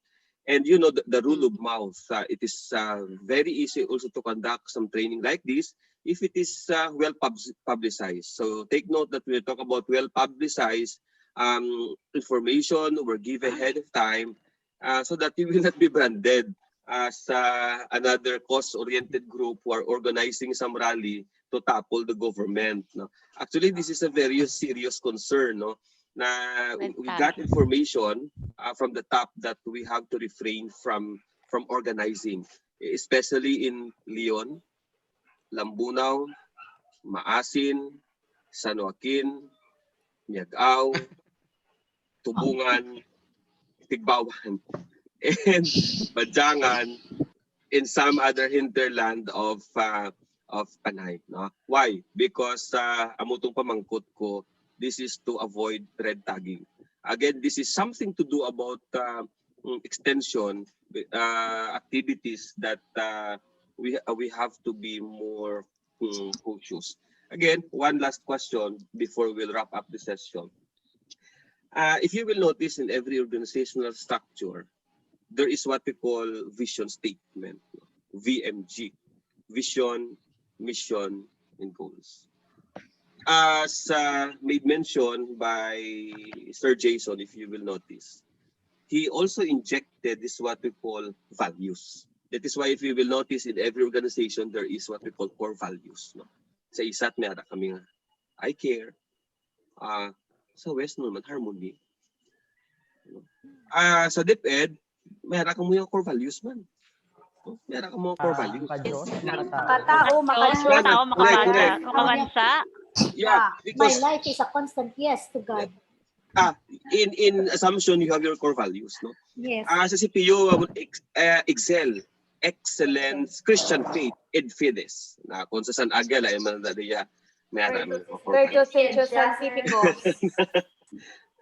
And you know the rule of mouth. It is very easy also to conduct some training like this if it is well publicized. So take note that when we talk about well publicized information were given ahead of time, so that you will not be branded as another cause-oriented group who are organizing some rally to topple the government. No? Actually, this is a very serious concern. No? Na we got information from the top that we have to refrain from organizing, especially in Leon, Lambunaw, Maasin, San Joaquin, Miagao, Tubungan, Tigbawan, and Badyangan, in some other hinterland of Panay. No? Why? Because amutong pamangkot ko, this is to avoid red tagging. Again, this is something to do about extension activities that we have to be more cautious. Again, one last question before we'll wrap up the session. If you will notice in every organizational structure, there is what we call vision statement, VMG, vision, mission, and goals. As made mention by Sir Jason, if you will notice, he also injected this what we call values. That is why if you will notice in every organization, there is what we call core values. No? Sa isa't meron kami nga, I care. Sa West naman, harmony. Sa DepEd, meron ka mo yung core values man. Meron ka mo core values. Makatao, makabansa. Yeah, because my life is a constant yes to God. In assumption you have your core values, no? Yes. Sa CPO, excel, excellence, Christian faith, ed fides. Na kung sa San Agel ay manadaya, meron core values.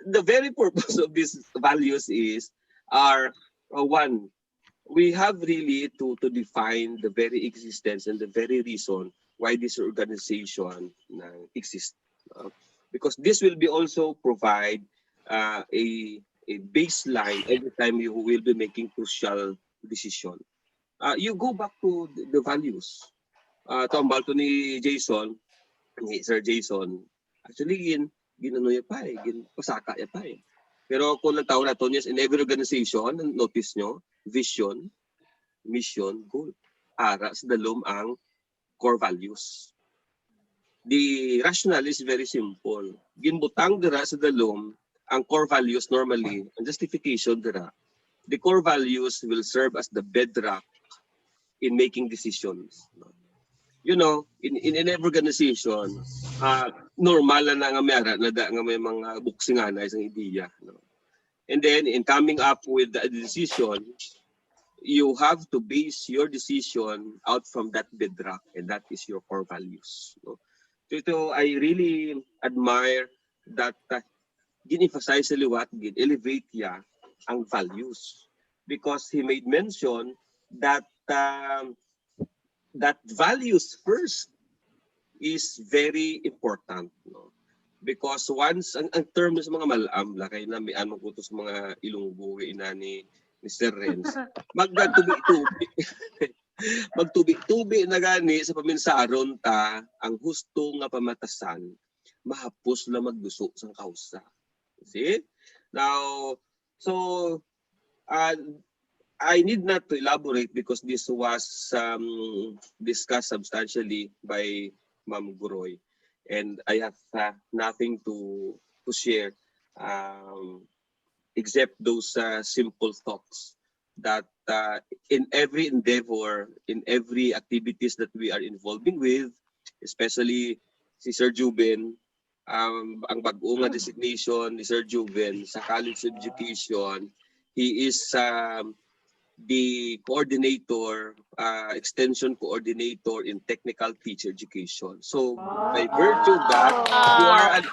The very purpose of these values are one, we have really to define the very existence and the very reason why this organization exists. Because this will be also provide a baseline every time you will be making crucial decision. You go back to the values. Tambal to ni Jason, ni Sir Jason, actually ginano niya pa pasaka niya pa Pero kung lang taon na to, yes, in every organization, notice nyo, vision, mission, goal. Ara sa dalom ang core values. The rationale is very simple. Ginbutang dira sa dalom ang core values normally, ang justification dira. The core values will serve as the bedrock in making decisions. You know, in every organization, normal na nga meron na nga may mga buksingan na isang ideya. No? And then, in coming up with a decision, you have to base your decision out from that bedrock, and that is your core values. No? So I really admire that gin-emphasize sa liwat, gin-elevate ya ang values. Because he made mention that that values first is very important. No? Because once, ang term sa mga malam, lakay na may anong ko sa mga Ilonggo, ina ni Mr. Renz, magtubi-tubi na gani sa paminsaron ta, ang husto nga pamatasan, mahapos lang magduso sa kausa. See? Now, so, I need not to elaborate because this was discussed substantially by Ma'am Guroy, and I have nothing to share except those simple thoughts that in every endeavor, in every activities that we are involving with, especially si Sir Juben, ang bag-o nga designation ni Sir Juben sa College of Education, he is the coordinator, extension coordinator in technical teacher education. So by virtue of that,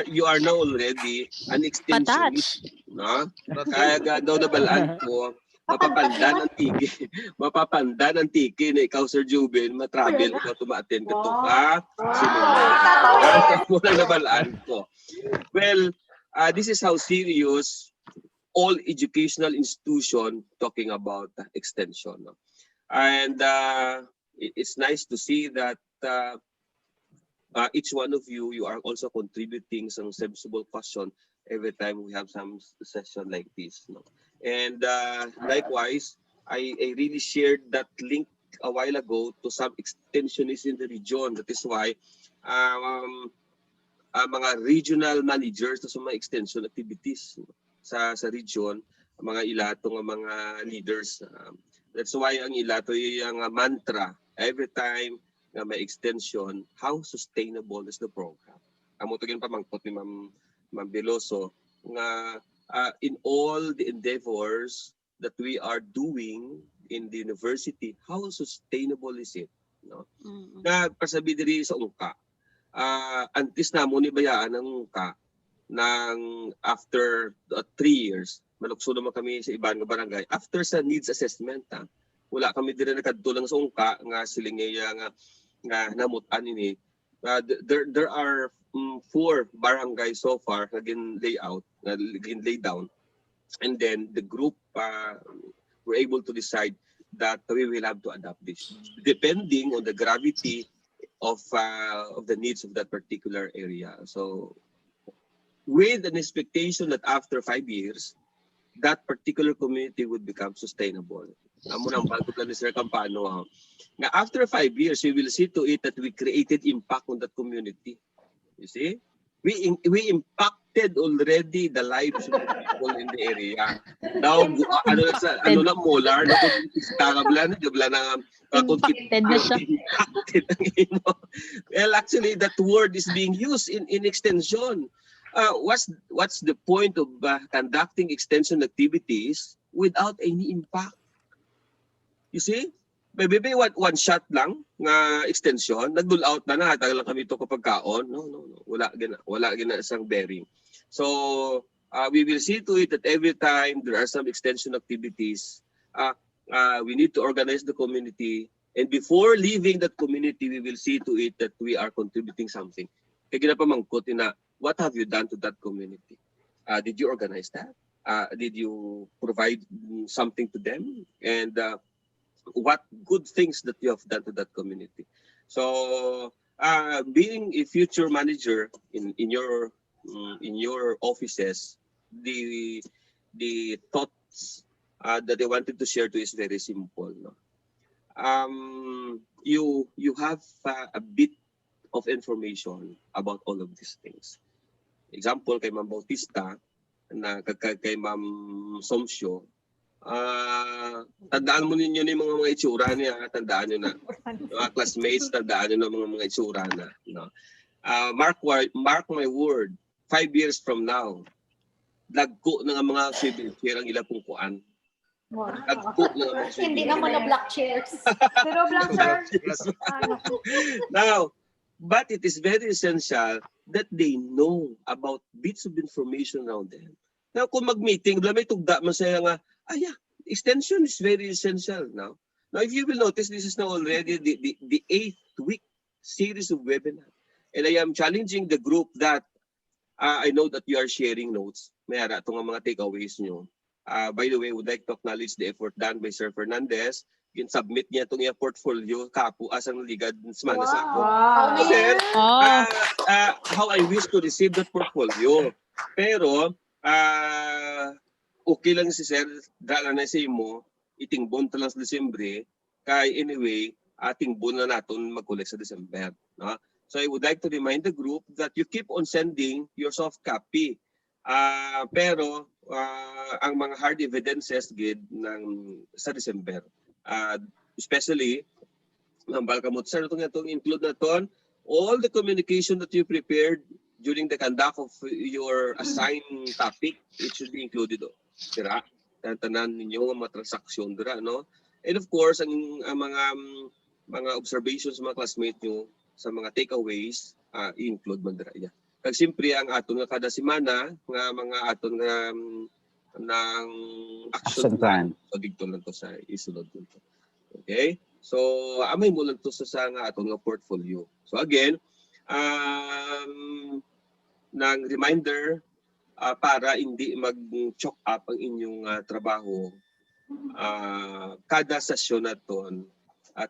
you are now already an extensionist, no? Kaya daw nabalaan ko, mapapandan ang tiki, mapapandan ang tiki na ikaw, Sir Juben, matravel ikaw tumaten ka to ka. Muna nabalaan ko. Well, this is how serious all educational institution talking about extension. And it's nice to see that each one of you are also contributing some sensible question every time we have some session like this. And likewise, I really shared that link a while ago to some extensionists in the region. That is why mga regional managers sa mga extension activities sa region, mga ilatong mga leaders. That's why ang ilato yung mantra every time na may extension, how sustainable is the program. Amo tugin pa mangkot ni Ma'am Veloso nga in all the endeavors that we are doing in the university, how sustainable is it? No? Na pasabi diri sa ungka, antes na mo ni bayaan ng ungka ng after 3 years, malukso naman kami sa ibang barangay, after sa needs assessment, wala kami diri nakadtulang sa ungka nga silingaya nga namutan ini. There are 4 barangays so far na laid down, and then the group were able to decide that we will have to adapt this depending on the gravity of the needs of that particular area. So with an expectation that after 5 years that particular community would become sustainable. Amo nang bago plan ni Sir Campano. Nga after 5 years, we will see to it that we created impact on that community. You see? We impacted already the lives of people in the area. Now, ano na molar, na kung istarabla na, jabla na impacted na siya. Well, actually, that word is being used in extension. What's the point of conducting extension activities without any impact? You see? Maybe one shot lang nga extension, nag-dull out na tagal lang kami ito kapag kaon. No. Wala gina isang bearing. So, we will see to it that every time there are some extension activities, we need to organize the community, and before leaving that community, we will see to it that we are contributing something. Kaya ginapamangkot na, what have you done to that community? Did you organize that? Did you provide something to them? And what good things that you have done to that community? So, being a future manager in your offices, the thoughts that I wanted to share to is very simple. No? You have a bit of information about all of these things. Example, kay Ma'am Bautista, na kay Ma'am Somsyo, tandaan mo ninyo ni mga itsura niya, tandaan nyo na. Mga classmates, tandaan nyo na mga itsura na. No? Mark my word, 5 years from now, lagko na nga mga civil chair ang ila pong kuan. Lagko na nga mga civil. Hindi naman na black chairs. Pero black chairs. Now, but it is very essential that they know about bits of information around them. Now, kung mag-meeting, may tugda man saya nga, extension is very essential now. Now, if you will notice, this is now already the 8th week series of webinar. And I am challenging the group that I know that you are sharing notes. May ara itong mga takeaways nyo. By the way, I would like to acknowledge the effort done by Sir Fernandez. Submit niya itong portfolio, kapo, asang ligad, semana sa ako. Wow. Then, how I wish to receive that portfolio. Pero, okay lang si Sir, dala na sa imo, itingbon talang sa Desembre, kay anyway, atingbon na natin mag-collect sa December. No? So I would like to remind the group that you keep on sending your soft copy. Pero, ang mga hard evidences gid sa December. Especially, ang balkamot, Sir, itong include na ito, all the communication that you prepared during the conduct of your assigned topic, it should be included. Tira, tanan ninyo nga mga transaksyon dira, no? And of course, ang mga observations sa mga classmates nyo sa mga takeaways, i-include man dira ya. Kag siyempre ang aton nga kada semana nga mga aton nga ng action plan. So dito lang to sa isunod dito. Okay? So amay mo lang to sa nga aton nga portfolio. So again, ng reminder para hindi mag-choke up ang inyong trabaho, kada sesyon naton,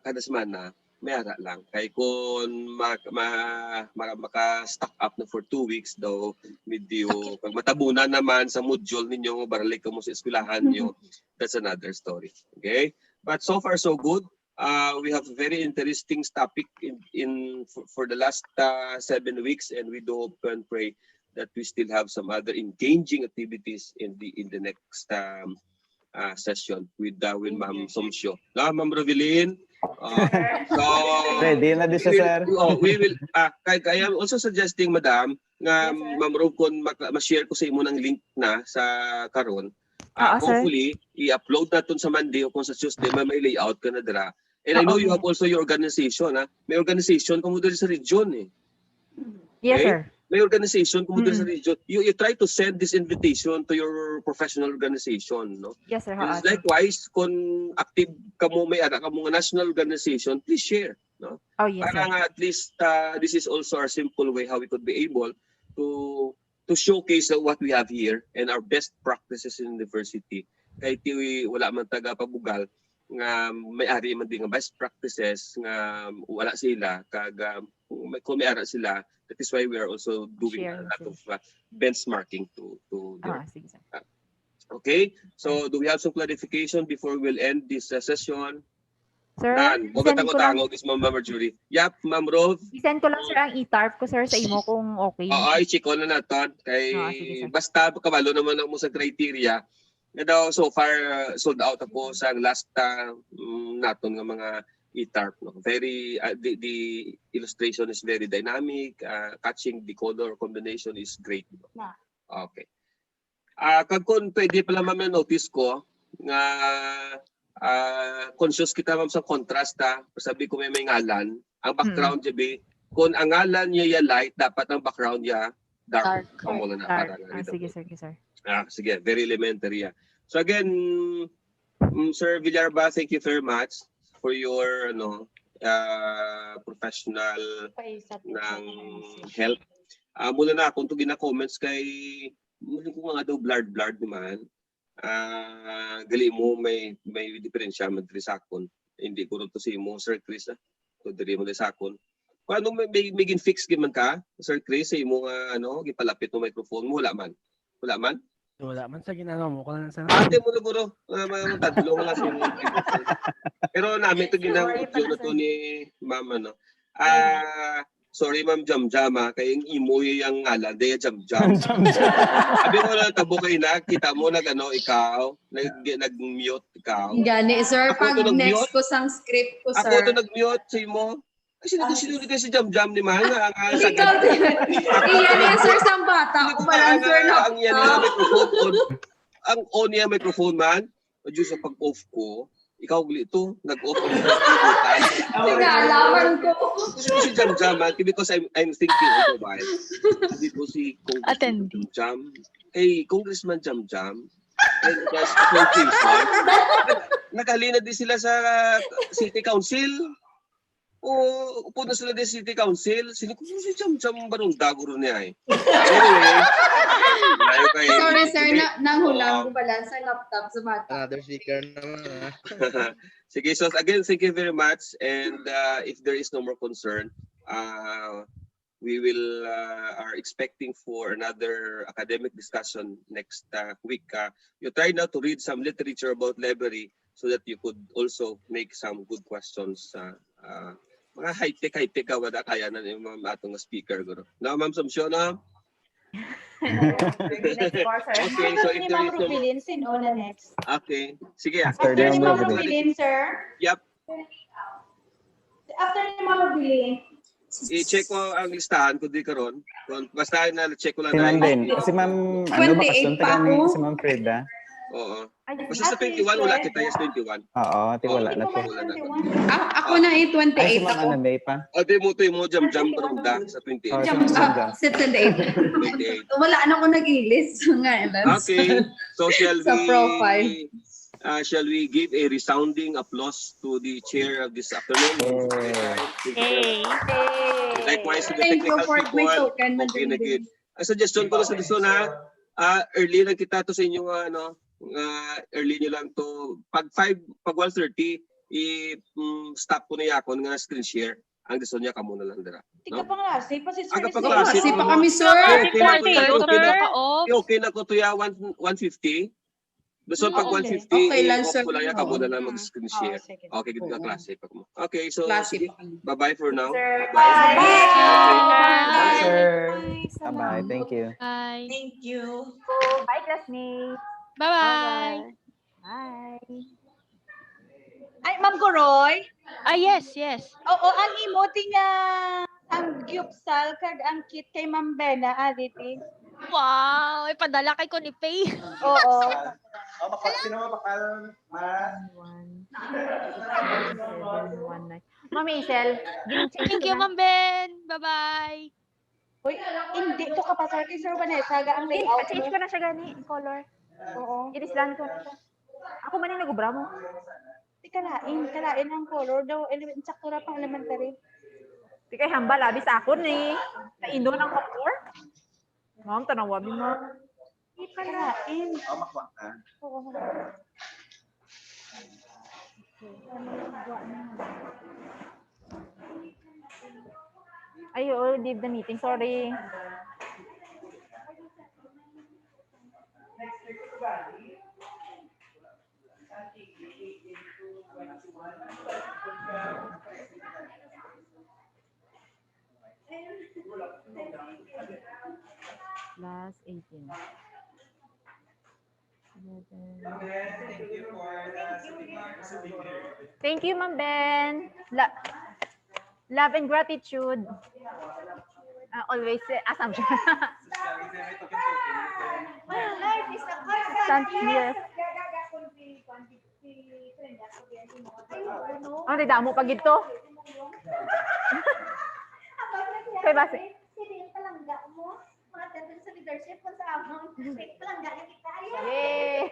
kada semana, may ara lang. Kaya kung maka-stack up na for 2 weeks daw, medyo pag matabunan naman sa module ninyo, baralik ka mo sa eskwelahan nyo, that's another story. Okay? But so far so good. We have a very interesting topic for the last 7 weeks, and we do hope and pray that we still have some other engaging activities in the next session with Ma'am Somsyo. Na Ma'am Rovelyn. So ready na din sir. We will. I am also suggesting, Madam, nga Ma'am Rob, kung ma-share ko sa imo ng link na sa karon. Hopefully, i-upload natin sa Monday o kung sa Tuesday, may layout ka na dira. And I know you have also your organization. May organization kung sa region eh. Yes, sir. May organization kung sa region. You try to send this invitation to your professional organization, no? Yes, sir. And likewise, kung active ka mo, may ara ka mo nga national organization, please share, no? Oh, yes, para nga at least this is also our simple way how we could be able to showcase what we have here and our best practices in university. Kahit wala man taga pabugal nga may-ari man din nga best practices nga wala sila kag kung may-ara sila. That is why we are also doing a lot of benchmarking to okay. So do we have some clarification before we'll end this session? Sir, tango is Ma'am Marjorie. Yap, Ma'am Rov. I-send ko lang sir ang e-TARP ko sir sa imo kung okay. Oo, i-check ko na natin. Kay basta kabalo naman mo sa criteria. Nga daw so far sold out ako sa last naton nga mga e-TARP, no? Very the illustration is very dynamic, catching the color combination is great. No? Okay. Kag kun pwede pala ma-notice ko nga conscious kita ma'am sa contrast sabi ko may ngalan, ang background niya kung ang ngalan niya light, dapat ang background niya dark. Sige sir. Sige, very elementary. So again, Sir Villarba, thank you very much for your professional ng help. Mula na akong itong gina-comments kay muli ko nga daw blurred naman. Gali mo may diferensya madri sakon. Hindi ko rin to si mo, Sir Chris. So diri mo din sakon. Kung ano may gin-fix giman ka, Sir Chris, sa imo nga gipalapit ng microphone mo, wala man. Wala man sa ginano mo ko lang sa. Ate mo na guro, tatlo lang sa inyo. Pero namin ito ginang na to ni Mama, no. Sorry Ma'am Jamjam, kay yung imo yung ngalan, de Jamjam. Sabi mo na tabo kay kita mo ikaw nag-mute ikaw. Gani sir, pag next ko sang script ko sir. Ako to nag-mute sa imo. Kasi sinunod kasi si Jamjam ni Man ang sagad. Iyan yan sir sang bata. Ako pala sir na. Ang yan na microphone ang on niya microphone man. Diyos sa pag-off ko, ikaw ito nag-off ang microphone. Nalaman ko. Si Jamjam because I'm thinking of why. Hindi ko si Congressman Jamjam. Kay Congressman Jamjam. Naghalina din sila sa City Council. Upo na sila din City Council. Sino ko si Jamjam barong daguro niya eh. Anyway. Sorry sir, nanghulang ko pala sa laptop sa mata. Another speaker naman. Sige, so again, thank you very much. And if there is no more concern, we will are expecting for another academic discussion next week. You try now to read some literature about library so that you could also make some good questions. Mga high-tech wala kaya na yung mga atong speaker guro. No, Ma'am Somsyo, no? Okay, so if there is no... next. Okay, sige. After ni Ma'am Rubilin, sir. Yep. After ni Ma'am Rubilin. I-check ko ang listahan kung di karon. Basta na check ko lang. Si Ma'am din. Si Ma'am, bakasun taga ni si Ma'am Freda. Oo. Basta sa 21, wala kita yung 21. Oo, wala na to. Ako na Ay, si 28 Ma'am ako. Ana May pa. O, di mo to yung jam-jam ronda sa 28. Oh, Jump jam. sa 28. 28. Wala na ako nag-ilis ngayon. Okay, so Sa profile. shall we give a resounding applause to the chair of this afternoon? Hey. Likewise to the Thank you technical for my people. token. Okay na good. Ang suggestion ko na sa gusto na, early lang kita to sa inyo, early nyo lang to. Pag 1:30, stop ko na yakon nga screen share. Ang gusto niya, kamo na lang dira. Tika pa klase, pa si Sir. Kasi pa kami, sir. Okay na ko to ya 150. Gusto pag 150, Okay lang, off sir. ko lang yan, kamo na lang mag-screen share. Okay, good ka klase. Okay, so Klase sige. Bye-bye for now. Bye, sir. Bye-bye. Thank you. Bye. Thank you. Bye, classmates. Bye-bye. Bye. Ay, Ma'am Goroy. Yes. Oo, ang emote nga ang gyupsal kag ang kit kay Ma'am Bena aditi. Wow, ipadala kay ko ni Pay. Oo. Sino mapakal? Ma'am Isel, Thank you, Ma'am Ben. Bye-bye. Uy, hindi to kapasar kay Sir Vanessa ga ang layout. Pa-change ko na siya gani, color. Oo. Inislan ko na siya. Ako man yung nagubra mo. Kalain ang color daw, sakto na pang elementary. Di kay hamba, labi sa ako ni. Naindo ng color. Ma'am, tanawabi mo. Kalain. Oo. Ay, leave the meeting. Sorry. Plus 18. Thank you, Ma'am Ben. Love and gratitude. Always assumption. Yes. Ang damo pag ito. Kay base. Palangga mo, mga sa leadership sa amon. Palangga kita. Yay!